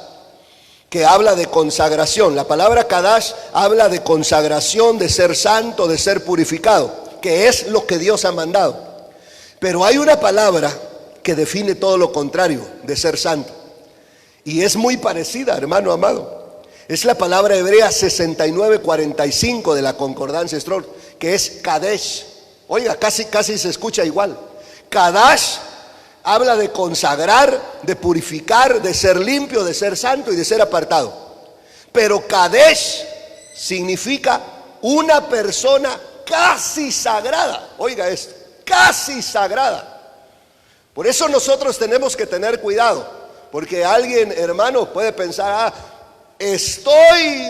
que habla de consagración. La palabra Kadash habla de consagración, de ser santo, de ser purificado, que es lo que Dios ha mandado. Pero hay una palabra que define todo lo contrario de ser santo, y es muy parecida, hermano amado. Es la palabra hebrea 6945 de la concordancia Strong, que es Kadesh. Oiga, casi se escucha igual. Kadash habla de consagrar, de purificar, de ser limpio, de ser santo y de ser apartado. Pero Kadesh significa una persona casi sagrada. Oiga esto, casi sagrada. Por eso nosotros tenemos que tener cuidado, porque alguien, hermano, puede pensar: estoy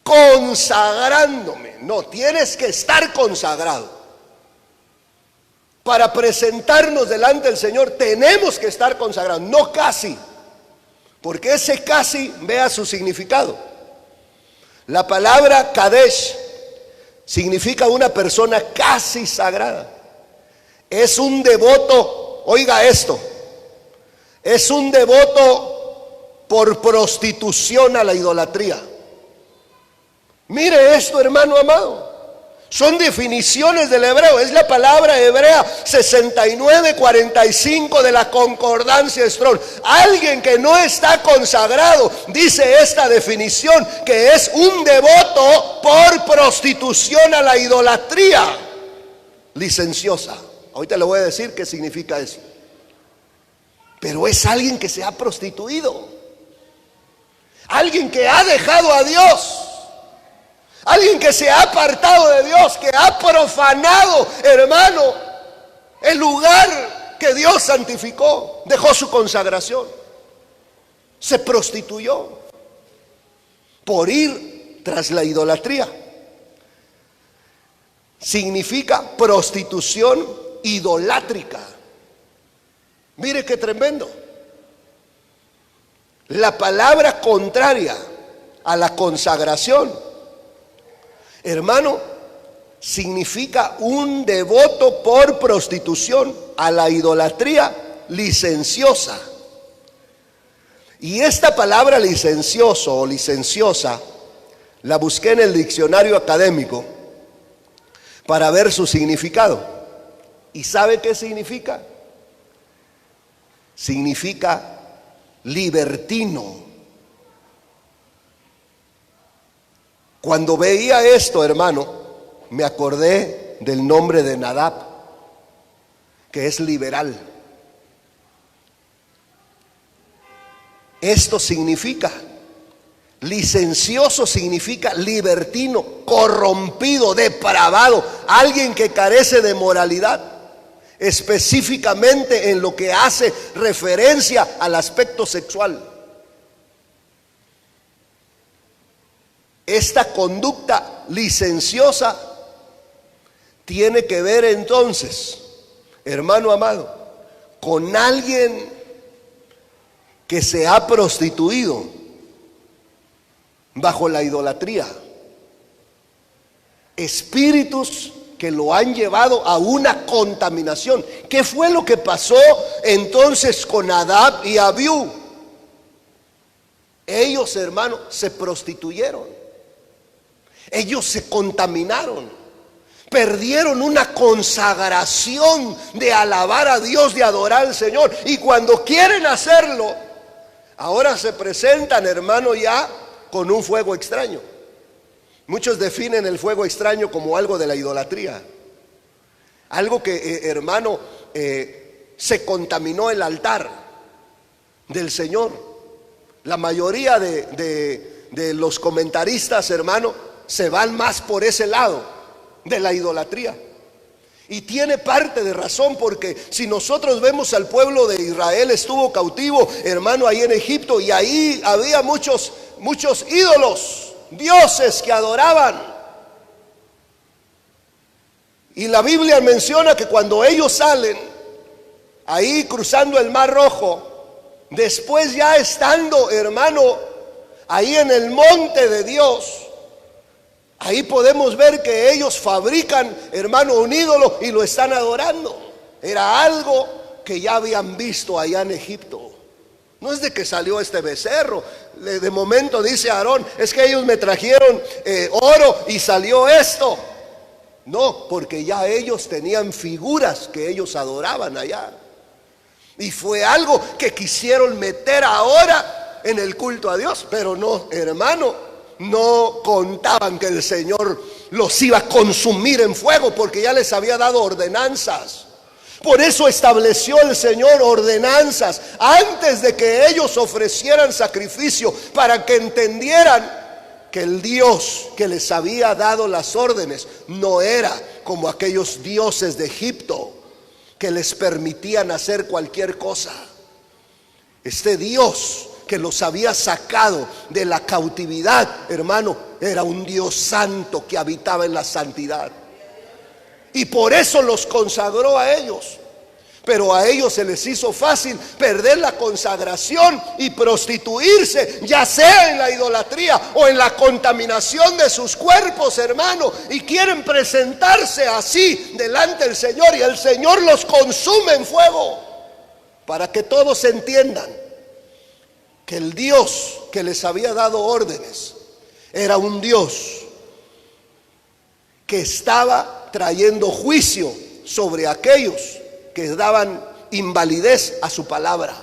consagrándome. No, tienes que estar consagrado. Para presentarnos delante del Señor tenemos que estar consagrados, no casi, porque ese casi, vea su significado. La palabra Kadesh significa una persona casi sagrada. Es un devoto, oiga esto, es un devoto por prostitución a la idolatría. Mire esto, hermano amado. Son definiciones del hebreo. Es la palabra hebrea 6945 de la concordancia Strong. Alguien que no está consagrado, dice esta definición, que es un devoto por prostitución a la idolatría licenciosa. Ahorita le voy a decir qué significa eso. Pero es alguien que se ha prostituido, alguien que ha dejado a Dios, alguien que se ha apartado de Dios, que ha profanado, hermano, el lugar que Dios santificó. Dejó su consagración, se prostituyó por ir tras la idolatría. Significa prostitución idolátrica. Mire qué tremendo. La palabra contraria a la consagración, hermano, significa un devoto por prostitución a la idolatría licenciosa. Y esta palabra licencioso o licenciosa la busqué en el diccionario académico para ver su significado. ¿Y sabe qué significa? Significa libertino, Cuando veía esto, hermano, me acordé del nombre de Nadab, que es liberal. Esto significa, licencioso significa libertino, corrompido, depravado, alguien que carece de moralidad, específicamente en lo que hace referencia al aspecto sexual. Esta conducta licenciosa tiene que ver entonces, hermano amado, con alguien que se ha prostituido bajo la idolatría. Espíritus que lo han llevado a una contaminación. ¿Qué fue lo que pasó entonces con Nadab y Abiú? Ellos, hermano, se prostituyeron. Ellos se contaminaron, perdieron una consagración de alabar a Dios, de adorar al Señor. Y cuando quieren hacerlo, ahora se presentan, hermano, ya con un fuego extraño. Muchos definen el fuego extraño como algo de la idolatría. Algo que, hermano, se contaminó el altar del Señor. La mayoría de los comentaristas, hermano, se van más por ese lado de la idolatría. Y tiene parte de razón, porque si nosotros vemos al pueblo de Israel, estuvo cautivo, hermano, ahí en Egipto, y ahí había muchos ídolos, dioses que adoraban. Y la Biblia menciona que cuando ellos salen, ahí cruzando el Mar Rojo, después ya estando, hermano, ahí en el monte de Dios, ahí podemos ver que ellos fabrican, hermano, un ídolo y lo están adorando. Era algo que ya habían visto allá en Egipto. No es de que salió este becerro. De momento dice Aarón, es que ellos me trajeron oro y salió esto. No, porque ya ellos tenían figuras que ellos adoraban allá. Y fue algo que quisieron meter ahora en el culto a Dios. Pero no, hermano, no contaban que el Señor los iba a consumir en fuego, porque ya les había dado ordenanzas. Por eso estableció el Señor ordenanzas antes de que ellos ofrecieran sacrificio, para que entendieran que el Dios que les había dado las órdenes no era como aquellos dioses de Egipto que les permitían hacer cualquier cosa. Este Dios que los había sacado de la cautividad, hermano, era un Dios santo que habitaba en la santidad. Y por eso los consagró a ellos. Pero a ellos se les hizo fácil perder la consagración y prostituirse, ya sea en la idolatría o en la contaminación de sus cuerpos, hermano. Y quieren presentarse así delante del Señor, y el Señor los consume en fuego, para que todos entiendan que el Dios que les había dado órdenes era un Dios que estaba trayendo juicio sobre aquellos que daban invalidez a su palabra.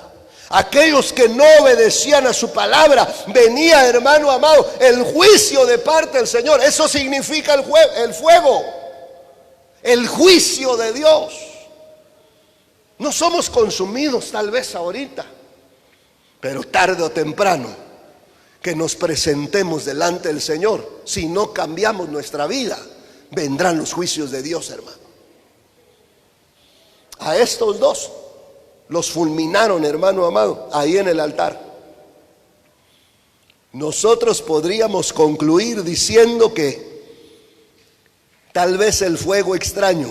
Aquellos que no obedecían a su palabra, venía, hermano amado, el juicio de parte del Señor. Eso significa el fuego, el juicio de Dios. No somos consumidos tal vez ahorita, pero tarde o temprano que nos presentemos delante del Señor, si no cambiamos nuestra vida, vendrán los juicios de Dios, hermano. A estos dos los fulminaron, hermano amado, ahí en el altar. Nosotros podríamos concluir diciendo que tal vez el fuego extraño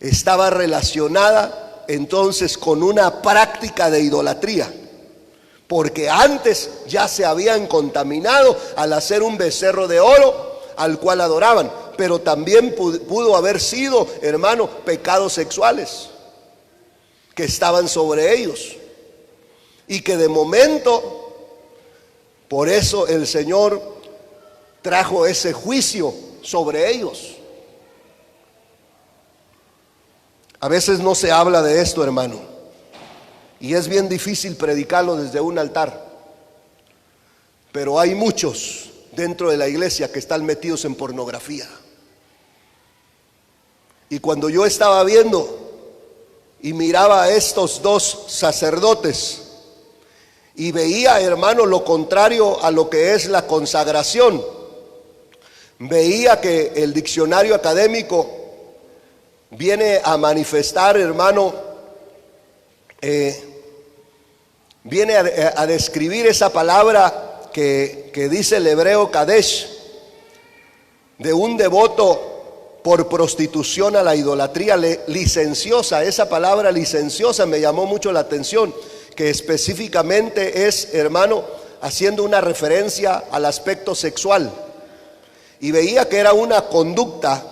estaba relacionada entonces con una práctica de idolatría, porque antes ya se habían contaminado al hacer un becerro de oro al cual adoraban. Pero también pudo haber sido, hermano, pecados sexuales que estaban sobre ellos, y que de momento, por eso el Señor trajo ese juicio sobre ellos. A veces no se habla de esto, hermano, y es bien difícil predicarlo desde un altar, pero hay muchos dentro de la iglesia que están metidos en pornografía. Y cuando yo estaba viendo y miraba a estos dos sacerdotes y veía, hermano, lo contrario a lo que es la consagración, veía que el diccionario académico viene a manifestar, hermano, viene a describir esa palabra que dice el hebreo Kadesh, de un devoto por prostitución a la idolatría licenciosa. Esa palabra licenciosa me llamó mucho la atención, que específicamente es, hermano, haciendo una referencia al aspecto sexual. Y veía que era una conducta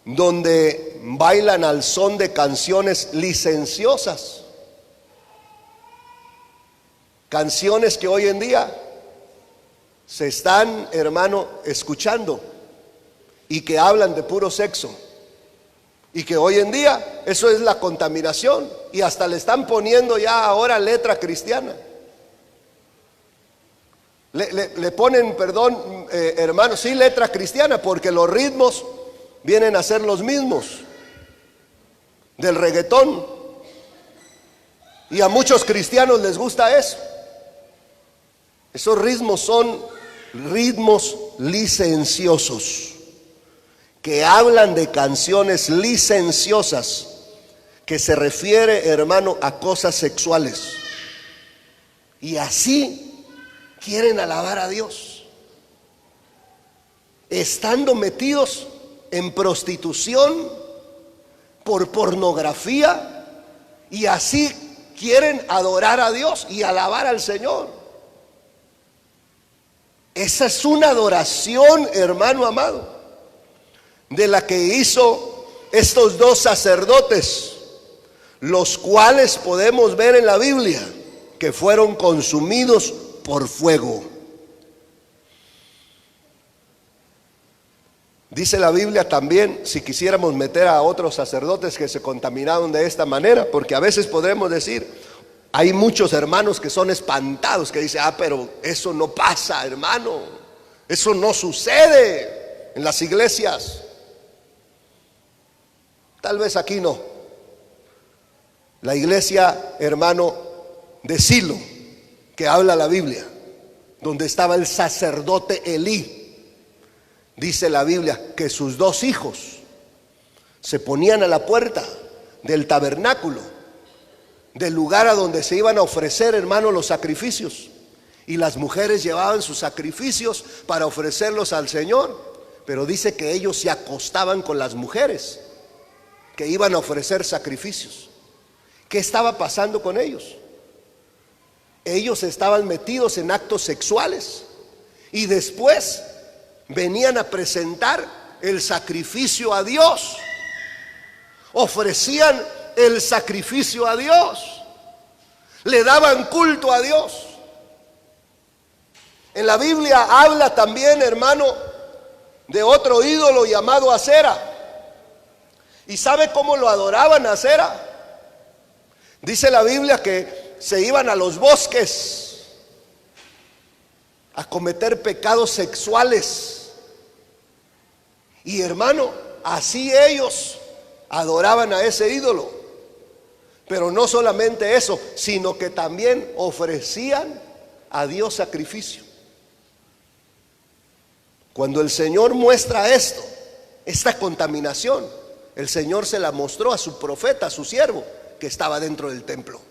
donde bailan al son de canciones licenciosas. Canciones que hoy en día se están, hermano, escuchando y que hablan de puro sexo. Y que hoy en día eso es la contaminación. Y hasta le están poniendo ya ahora letra cristiana. Le ponen, perdón, hermano, sí, letra cristiana, porque los ritmos vienen a ser los mismos del reggaetón. Y a muchos cristianos les gusta eso. Esos ritmos son ritmos licenciosos, que hablan de canciones licenciosas, que se refiere, hermano, a cosas sexuales. Y así quieren alabar a Dios, estando metidos en prostitución, por pornografía, y así quieren adorar a Dios y alabar al Señor. Esa es una adoración, hermano amado, de la que hizo estos dos sacerdotes, los cuales podemos ver en la Biblia que fueron consumidos por fuego. Dice la Biblia también, si quisiéramos meter a otros sacerdotes que se contaminaron de esta manera, porque a veces podremos decir, hay muchos hermanos que son espantados, que dicen, pero eso no pasa, hermano, eso no sucede en las iglesias. Tal vez aquí no. La iglesia, hermano, de Silo, que habla la Biblia, donde estaba el sacerdote Elí, dice la Biblia que sus dos hijos se ponían a la puerta del tabernáculo, del lugar a donde se iban a ofrecer, hermano, los sacrificios, y las mujeres llevaban sus sacrificios para ofrecerlos al Señor, pero dice que ellos se acostaban con las mujeres que iban a ofrecer sacrificios. ¿Qué estaba pasando con ellos? Ellos estaban metidos en actos sexuales y después venían a presentar el sacrificio a Dios, ofrecían el sacrificio a Dios, le daban culto a Dios. En la Biblia habla también, hermano, de otro ídolo llamado Acera. ¿Y sabe cómo lo adoraban a Acera? Dice la Biblia que se iban a los bosques a cometer pecados sexuales. Y hermano, así ellos adoraban a ese ídolo. Pero no solamente eso, sino que también ofrecían a Dios sacrificio. Cuando el Señor muestra esto, esta contaminación, el Señor se la mostró a su profeta, a su siervo, que estaba dentro del templo.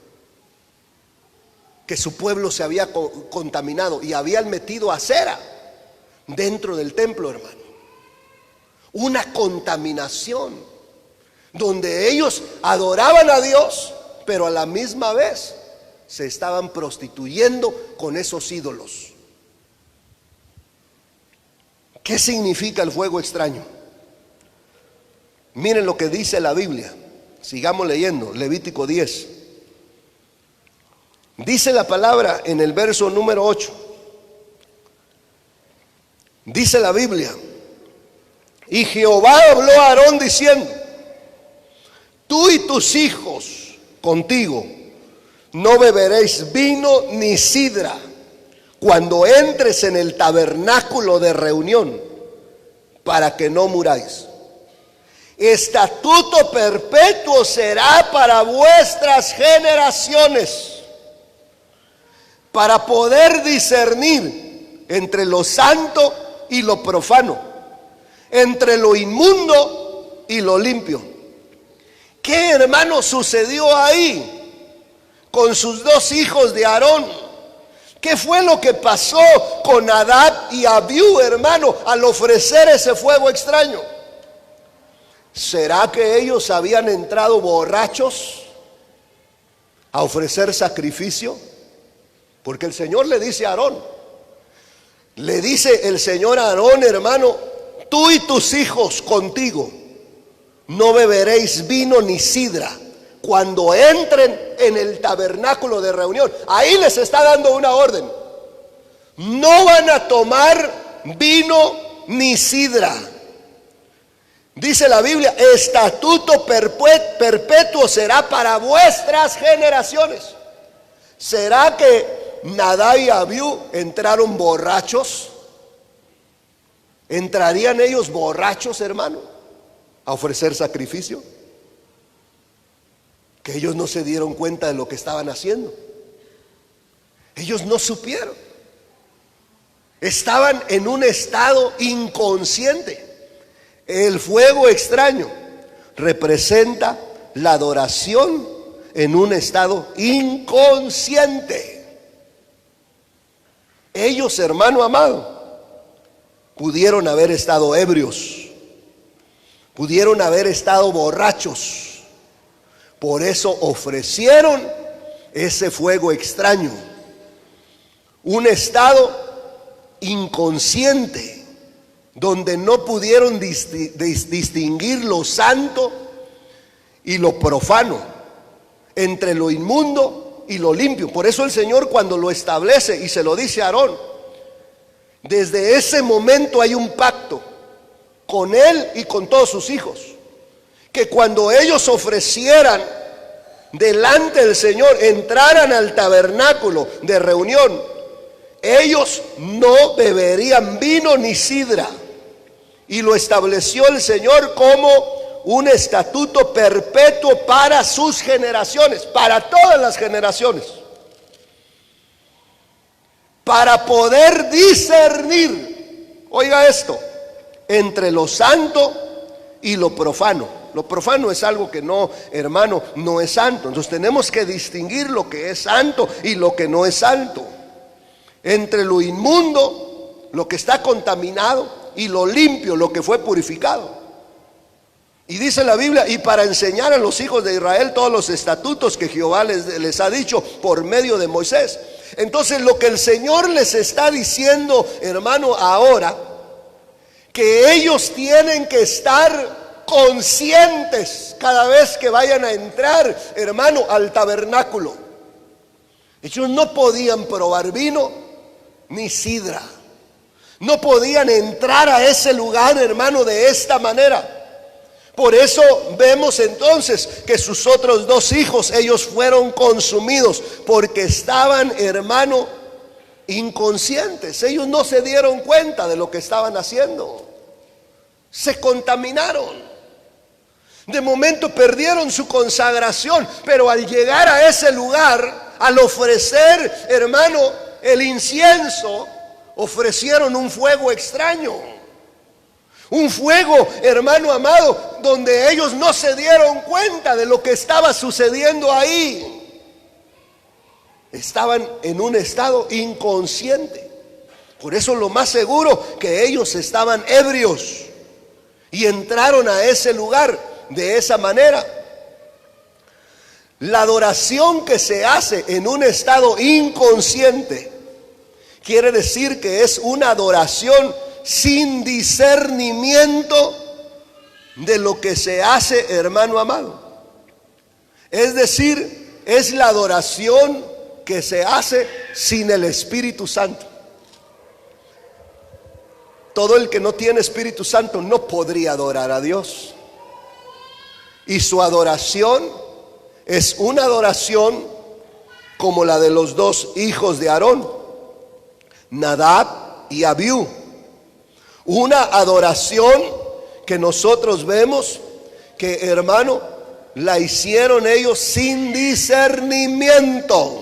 Que su pueblo se había contaminado y habían metido a Acera dentro del templo, hermano. Una contaminación donde ellos adoraban a Dios, pero a la misma vez se estaban prostituyendo con esos ídolos. ¿Qué significa el fuego extraño? Miren lo que dice la Biblia. Sigamos leyendo, Levítico 10. Dice la palabra en el verso número 8. Dice la Biblia: y Jehová habló a Aarón diciendo: tú y tus hijos contigo no beberéis vino ni sidra cuando entres en el tabernáculo de reunión, para que no muráis. Estatuto perpetuo será para vuestras generaciones, para poder discernir entre lo santo y lo profano, entre lo inmundo y lo limpio. ¿Qué, hermano, sucedió ahí con sus dos hijos de Aarón? ¿Qué fue lo que pasó con Nadab y Abiú, hermano, al ofrecer ese fuego extraño? ¿Será que ellos habían entrado borrachos a ofrecer sacrificio? Porque el Señor le dice a Aarón, le dice el Señor a Aarón, hermano, tú y tus hijos contigo no beberéis vino ni sidra cuando entren en el tabernáculo de reunión. Ahí les está dando una orden. No van a tomar vino ni sidra. Dice la Biblia, estatuto perpetuo será para vuestras generaciones. ¿Será que Nadab y Abiú entraron borrachos? ¿Entrarían ellos borrachos, hermano, a ofrecer sacrificio? Que ellos no se dieron cuenta de lo que estaban haciendo. Ellos no supieron. Estaban en un estado inconsciente. El fuego extraño representa la adoración en un estado inconsciente. Ellos, hermano amado, pudieron haber estado ebrios, pudieron haber estado borrachos. Por eso ofrecieron ese fuego extraño, un estado inconsciente, donde no pudieron distinguir lo santo y lo profano, entre lo inmundo y lo limpio. Por eso el Señor, cuando lo establece y se lo dice a Aarón, desde ese momento hay un pacto con él y con todos sus hijos, que cuando ellos ofrecieran delante del Señor, entraran al tabernáculo de reunión, ellos no beberían vino ni sidra. Y lo estableció el Señor como un estatuto perpetuo para sus generaciones, para todas las generaciones, para poder discernir, oiga esto, entre lo santo y lo profano. Lo profano es algo que no, hermano, no es santo. Entonces tenemos que distinguir lo que es santo y lo que no es santo. Entre lo inmundo, lo que está contaminado, y lo limpio, lo que fue purificado. Y dice la Biblia, y para enseñar a los hijos de Israel todos los estatutos que Jehová les ha dicho por medio de Moisés. Entonces lo que el Señor les está diciendo, hermano, ahora, que ellos tienen que estar conscientes cada vez que vayan a entrar, hermano, al tabernáculo. Ellos no podían probar vino ni sidra. No podían entrar a ese lugar, hermano, de esta manera. Por eso vemos entonces que sus otros dos hijos, ellos fueron consumidos, porque estaban, hermano, inconscientes. Ellos no se dieron cuenta de lo que estaban haciendo. Se contaminaron. De momento perdieron su consagración, pero al llegar a ese lugar, al ofrecer, hermano, el incienso, ofrecieron un fuego extraño. Un fuego, hermano amado, donde ellos no se dieron cuenta de lo que estaba sucediendo ahí. Estaban en un estado inconsciente. Por eso lo más seguro que ellos estaban ebrios y entraron a ese lugar de esa manera. La adoración que se hace en un estado inconsciente quiere decir que es una adoración sin discernimiento de lo que se hace, hermano amado. Es decir, es la adoración que se hace sin el Espíritu Santo. Todo el que no tiene Espíritu Santo no podría adorar a Dios. Y su adoración es una adoración como la de los dos hijos de Aarón. Nadab y Abiú. Una adoración que nosotros vemos que, hermano, la hicieron ellos sin discernimiento.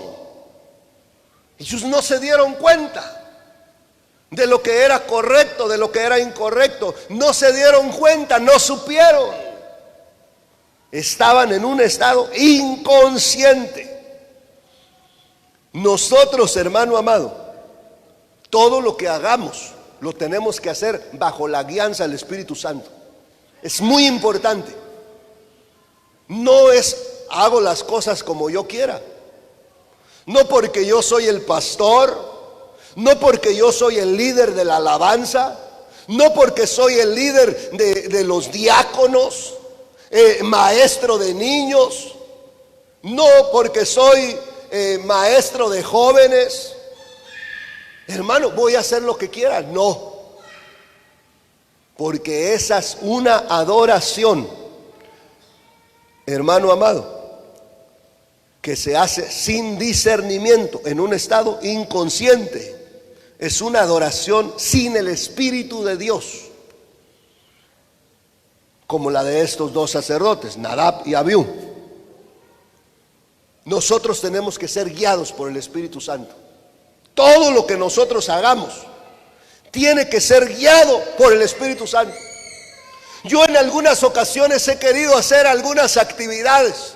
Ellos no se dieron cuenta de lo que era correcto, de lo que era incorrecto. No se dieron cuenta, no supieron. Estaban en un estado inconsciente. Nosotros, hermano amado, todo lo que hagamos lo tenemos que hacer bajo la guianza del Espíritu Santo. Es muy importante. No es hago las cosas como yo quiera. No porque yo soy el pastor, no porque yo soy el líder de la alabanza, no porque soy el líder de los diáconos, maestro de niños, no porque soy maestro de jóvenes. Hermano, voy a hacer lo que quiera. No, porque esa es una adoración, hermano amado, que se hace sin discernimiento, en un estado inconsciente. Es una adoración sin el Espíritu de Dios, como la de estos dos sacerdotes, Nadab y Abiú. Nosotros tenemos que ser guiados por el Espíritu Santo. Todo lo que nosotros hagamos tiene que ser guiado por el Espíritu Santo. Yo en algunas ocasiones he querido hacer algunas actividades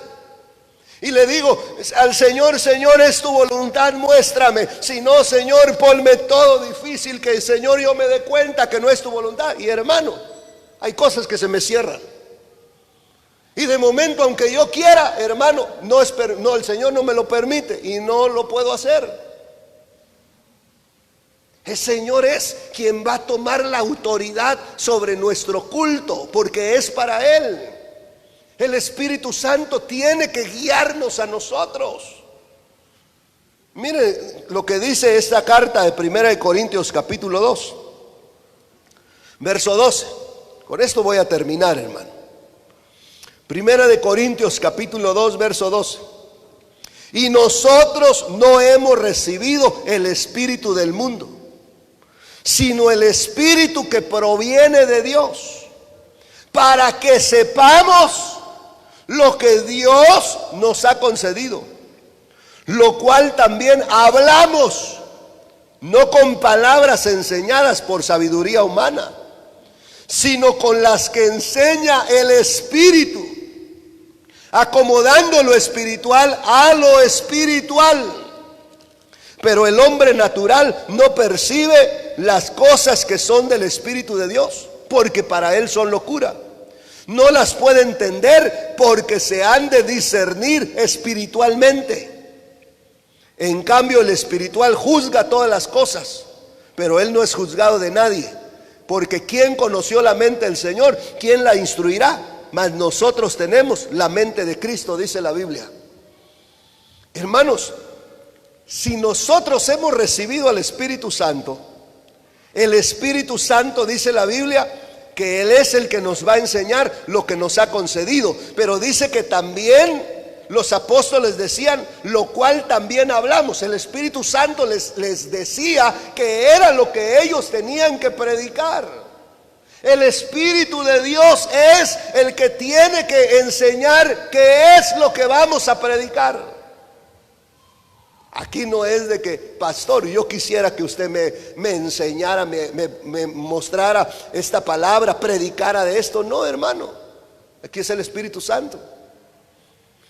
y le digo al Señor: Señor, es tu voluntad, muéstrame. Si no, Señor, ponme todo difícil, que Señor yo me dé cuenta que no es tu voluntad. Y hermano, hay cosas que se me cierran. Y de momento, aunque yo quiera, hermano, no, el Señor no me lo permite y no lo puedo hacer. El Señor es quien va a tomar la autoridad sobre nuestro culto, porque es para Él. El Espíritu Santo tiene que guiarnos a nosotros. Mire lo que dice esta carta de 1 Corintios capítulo 2, verso 12. Con esto voy a terminar, hermano. 1 Corintios capítulo 2, verso 12. Y nosotros no hemos recibido el espíritu del mundo, sino el Espíritu que proviene de Dios, para que sepamos lo que Dios nos ha concedido, lo cual también hablamos, no con palabras enseñadas por sabiduría humana, sino con las que enseña el Espíritu, acomodando lo espiritual a lo espiritual. Pero el hombre natural no percibe las cosas que son del Espíritu de Dios, porque para él son locura. No las puede entender porque se han de discernir espiritualmente. En cambio, el espiritual juzga todas las cosas, pero él no es juzgado de nadie. Porque ¿quién conoció la mente del Señor? ¿Quién la instruirá? Mas nosotros tenemos la mente de Cristo, dice la Biblia. Hermanos, si nosotros hemos recibido al Espíritu Santo, el Espíritu Santo, dice la Biblia, que Él es el que nos va a enseñar lo que nos ha concedido. Pero dice que también los apóstoles decían, lo cual también hablamos. El Espíritu Santo les decía que era lo que ellos tenían que predicar. El Espíritu de Dios es el que tiene que enseñar qué es lo que vamos a predicar. Aquí no es de que, pastor, yo quisiera que usted me enseñara, me mostrara esta palabra, predicara de esto. No, hermano, aquí es el Espíritu Santo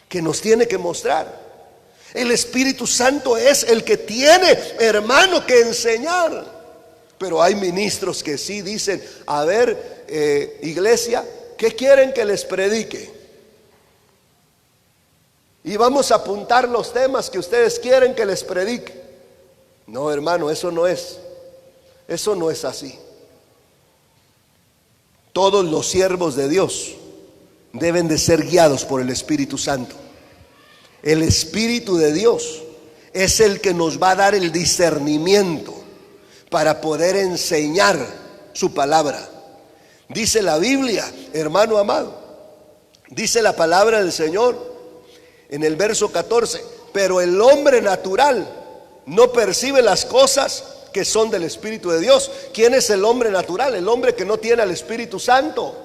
que nos tiene que mostrar. El Espíritu Santo es el que tiene, hermano, que enseñar. Pero hay ministros que sí dicen, a ver, iglesia, ¿qué quieren que les predique? Y vamos a apuntar los temas que ustedes quieren que les predique. No, hermano, eso no es así. Todos los siervos de Dios deben de ser guiados por el Espíritu Santo. El Espíritu de Dios es el que nos va a dar el discernimiento para poder enseñar su palabra. Dice la Biblia, hermano amado, dice la palabra del Señor en el verso 14, pero el hombre natural no percibe las cosas que son del Espíritu de Dios. ¿Quién es el hombre natural? El hombre que no tiene al Espíritu Santo.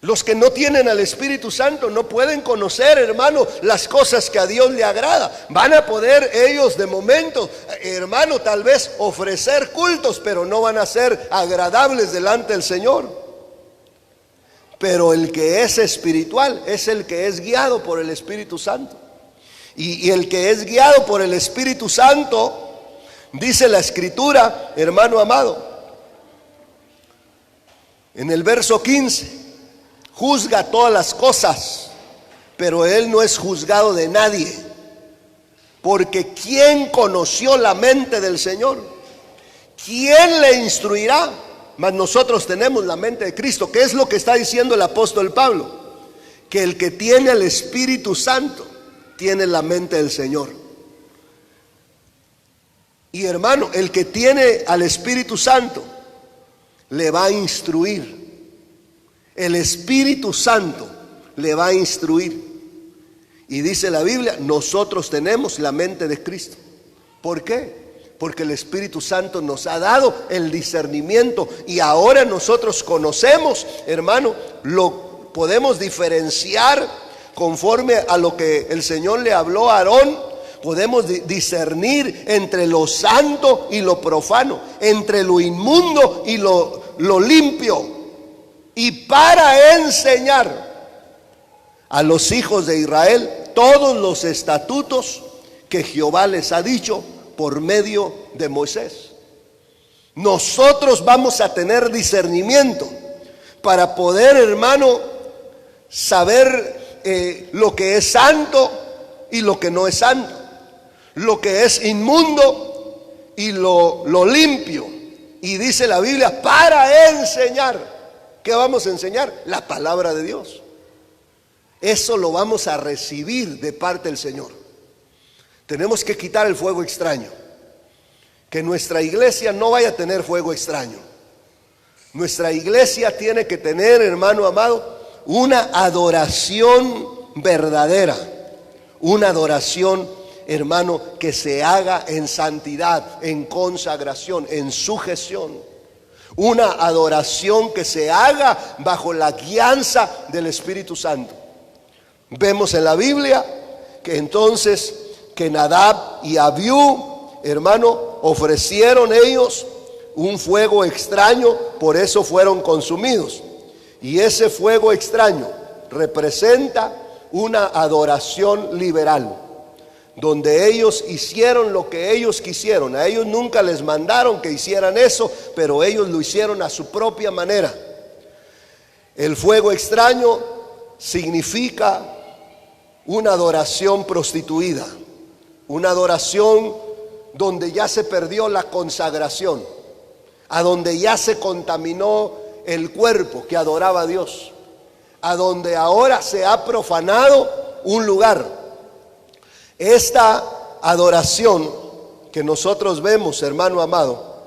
Los que no tienen al Espíritu Santo no pueden conocer, hermano, las cosas que a Dios le agrada. Van a poder ellos de momento, hermano, tal vez ofrecer cultos, pero no van a ser agradables delante del Señor. Pero el que es espiritual es el que es guiado por el Espíritu Santo. Y el que es guiado por el Espíritu Santo, dice la Escritura, hermano amado, en el verso 15, juzga todas las cosas, pero él no es juzgado de nadie. Porque ¿quién conoció la mente del Señor? ¿Quién le instruirá? Mas nosotros tenemos la mente de Cristo. ¿Qué es lo que está diciendo el apóstol Pablo? Que el que tiene al Espíritu Santo tiene la mente del Señor. Y hermano, el que tiene al Espíritu Santo le va a instruir. El Espíritu Santo le va a instruir. Y dice la Biblia, nosotros tenemos la mente de Cristo. ¿Por qué? Porque el Espíritu Santo nos ha dado el discernimiento. Y ahora nosotros conocemos, hermano, lo podemos diferenciar conforme a lo que el Señor le habló a Aarón. Podemos discernir entre lo santo y lo profano, entre lo inmundo y lo limpio. Y para enseñar a los hijos de Israel todos los estatutos que Jehová les ha dicho por medio de Moisés. Nosotros vamos a tener discernimiento para poder, hermano, saber lo que es santo y lo que no es santo, lo que es inmundo y lo limpio. Y dice la Biblia, para enseñar. ¿Qué vamos a enseñar? La palabra de Dios. Eso lo vamos a recibir de parte del Señor. Tenemos que quitar el fuego extraño. Que nuestra iglesia no vaya a tener fuego extraño. Nuestra iglesia tiene que tener, hermano amado, una adoración verdadera. Una adoración, hermano, que se haga en santidad, en consagración, en sujeción. Una adoración que se haga bajo la guianza del Espíritu Santo. Vemos en la Biblia que entonces que Nadab y Abiú, hermano, ofrecieron ellos un fuego extraño, por eso fueron consumidos. Y ese fuego extraño representa una adoración liberal, donde ellos hicieron lo que ellos quisieron. A ellos nunca les mandaron que hicieran eso, pero ellos lo hicieron a su propia manera. El fuego extraño significa una adoración prostituida, una adoración donde ya se perdió la consagración, a donde ya se contaminó el cuerpo que adoraba a Dios, a donde ahora se ha profanado un lugar. Esta adoración que nosotros vemos, hermano amado,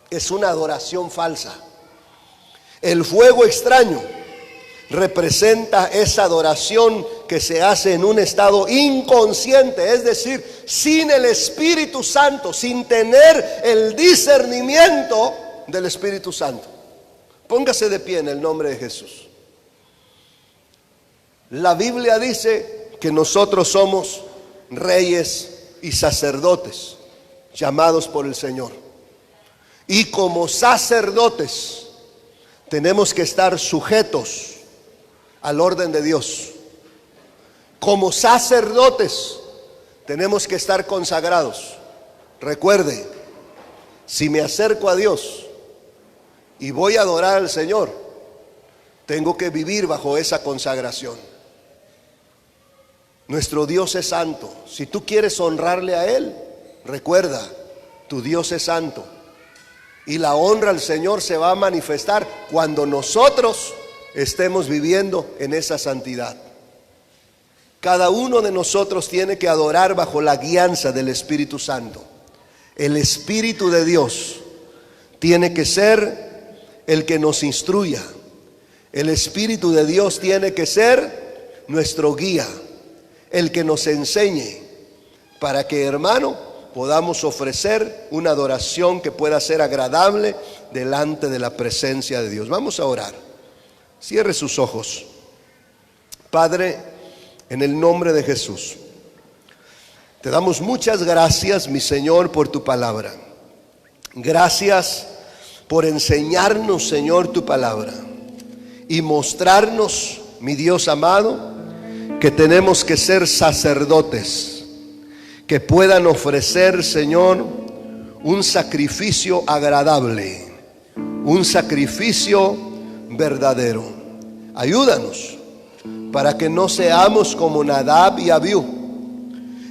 es una adoración falsa. El fuego extraño representa esa adoración que se hace en un estado inconsciente, es decir, sin el Espíritu Santo, sin tener el discernimiento del Espíritu Santo. Póngase de pie en el nombre de Jesús. La Biblia dice que nosotros somos reyes y sacerdotes llamados por el Señor, y como sacerdotes tenemos que estar sujetos al orden de Dios. Como sacerdotes tenemos que estar consagrados. Recuerde, si me acerco a Dios y voy a adorar al Señor, tengo que vivir bajo esa consagración. Nuestro Dios es santo. Si tú quieres honrarle a Él, recuerda, tu Dios es santo. Y la honra al Señor se va a manifestar cuando nosotros estemos viviendo en esa santidad. Cada uno de nosotros tiene que adorar bajo la guianza del Espíritu Santo. El Espíritu de Dios tiene que ser el que nos instruya. El Espíritu de Dios tiene que ser nuestro guía, el que nos enseñe, para que, hermano, podamos ofrecer una adoración que pueda ser agradable delante de la presencia de Dios. Vamos a orar. Cierre sus ojos. Padre, en el nombre de Jesús, te damos muchas gracias, mi Señor, por tu palabra. Gracias por enseñarnos, Señor, tu palabra y mostrarnos, mi Dios amado, que tenemos que ser sacerdotes que puedan ofrecer, Señor, un sacrificio agradable, un sacrificio verdadero. Ayúdanos para que no seamos como Nadab y Abiú,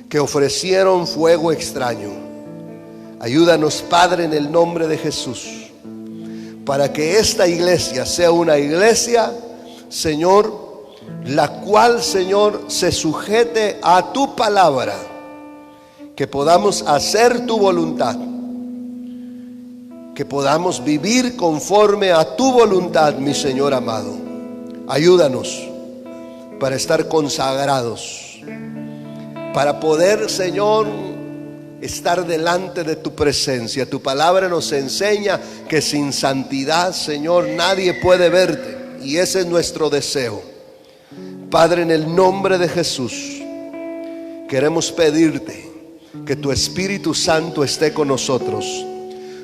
que ofrecieron fuego extraño. Ayúdanos, Padre, en el nombre de Jesús, para que esta iglesia sea una iglesia, Señor, la cual, Señor, se sujete a tu palabra, que podamos hacer tu voluntad, que podamos vivir conforme a tu voluntad, mi Señor amado. Ayúdanos para estar consagrados, para poder, Señor, estar delante de tu presencia. Tu palabra nos enseña que sin santidad, Señor, nadie puede verte, y ese es nuestro deseo. Padre, en el nombre de Jesús, queremos pedirte que tu Espíritu Santo esté con nosotros,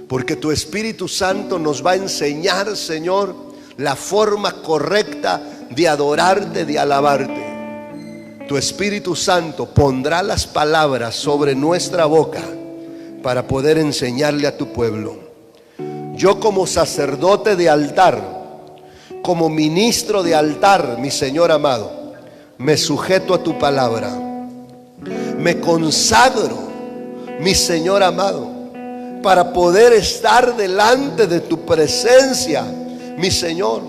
porque tu Espíritu Santo nos va a enseñar, Señor, la forma correcta de adorarte, de alabarte. Tu Espíritu Santo pondrá las palabras sobre nuestra boca para poder enseñarle a tu pueblo. Yo, como sacerdote de altar, como ministro de altar, mi Señor amado, me sujeto a tu palabra, me consagro, mi Señor amado, para poder estar delante de tu presencia, mi Señor,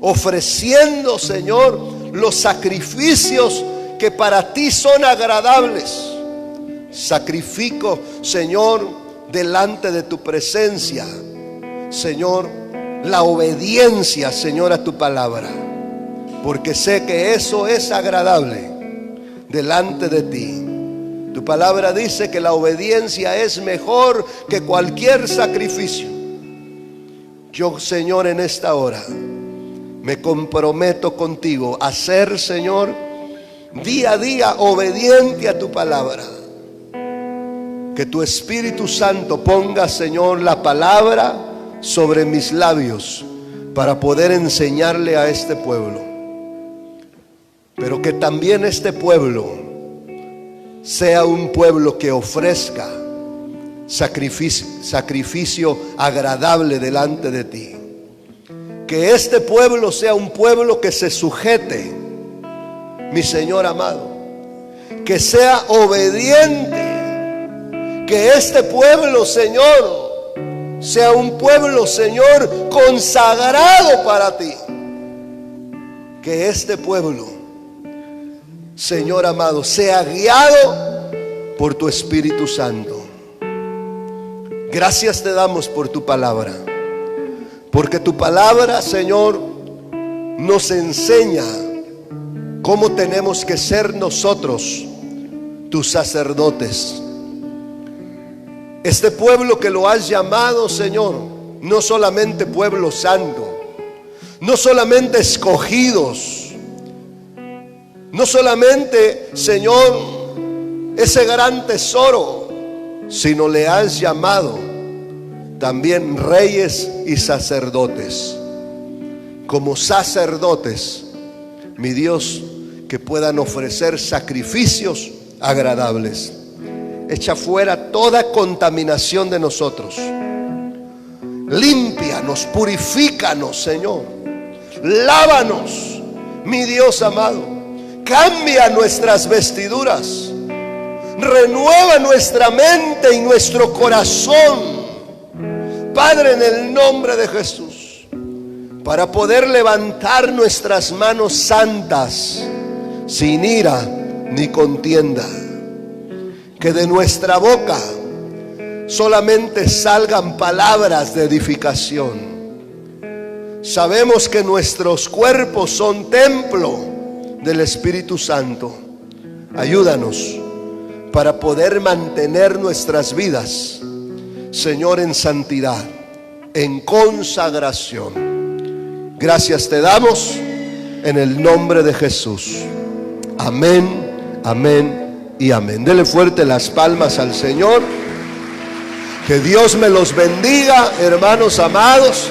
ofreciendo, Señor, los sacrificios que para ti son agradables. Sacrifico, Señor, delante de tu presencia, Señor, la obediencia, Señor, a tu palabra, porque sé que eso es agradable delante de ti. Tu palabra dice que la obediencia es mejor que cualquier sacrificio. Yo, Señor, en esta hora me comprometo contigo a ser, Señor, día a día obediente a tu palabra. Que tu Espíritu Santo ponga, Señor, la palabra sobre mis labios para poder enseñarle a este pueblo. Pero que también este pueblo sea un pueblo que ofrezca sacrificio agradable delante de ti. Que este pueblo sea un pueblo que se sujete, mi Señor amado, que sea obediente. Que este pueblo, Señor, sea un pueblo, Señor, consagrado para ti. Que este pueblo, Señor amado, sea guiado por tu Espíritu Santo. Gracias te damos por tu palabra, porque tu palabra, Señor, nos enseña cómo tenemos que ser nosotros, tus sacerdotes. Este pueblo que lo has llamado, Señor, no solamente pueblo santo, no solamente escogidos, no solamente, Señor, ese gran tesoro, sino le has llamado también reyes y sacerdotes. Como sacerdotes, mi Dios, que puedan ofrecer sacrificios agradables. Echa fuera toda contaminación de nosotros. Límpianos, purifícanos, Señor. Lávanos, mi Dios amado. Cambia nuestras vestiduras. Renueva nuestra mente y nuestro corazón, Padre, en el nombre de Jesús, para poder levantar nuestras manos santas, sin ira ni contienda. Que de nuestra boca solamente salgan palabras de edificación. Sabemos que nuestros cuerpos son templo del Espíritu Santo. Ayúdanos para poder mantener nuestras vidas, Señor, en santidad, en consagración. Gracias te damos en el nombre de Jesús. Amén, amén y amén. Dele fuerte las palmas al Señor. Que Dios me los bendiga, hermanos amados.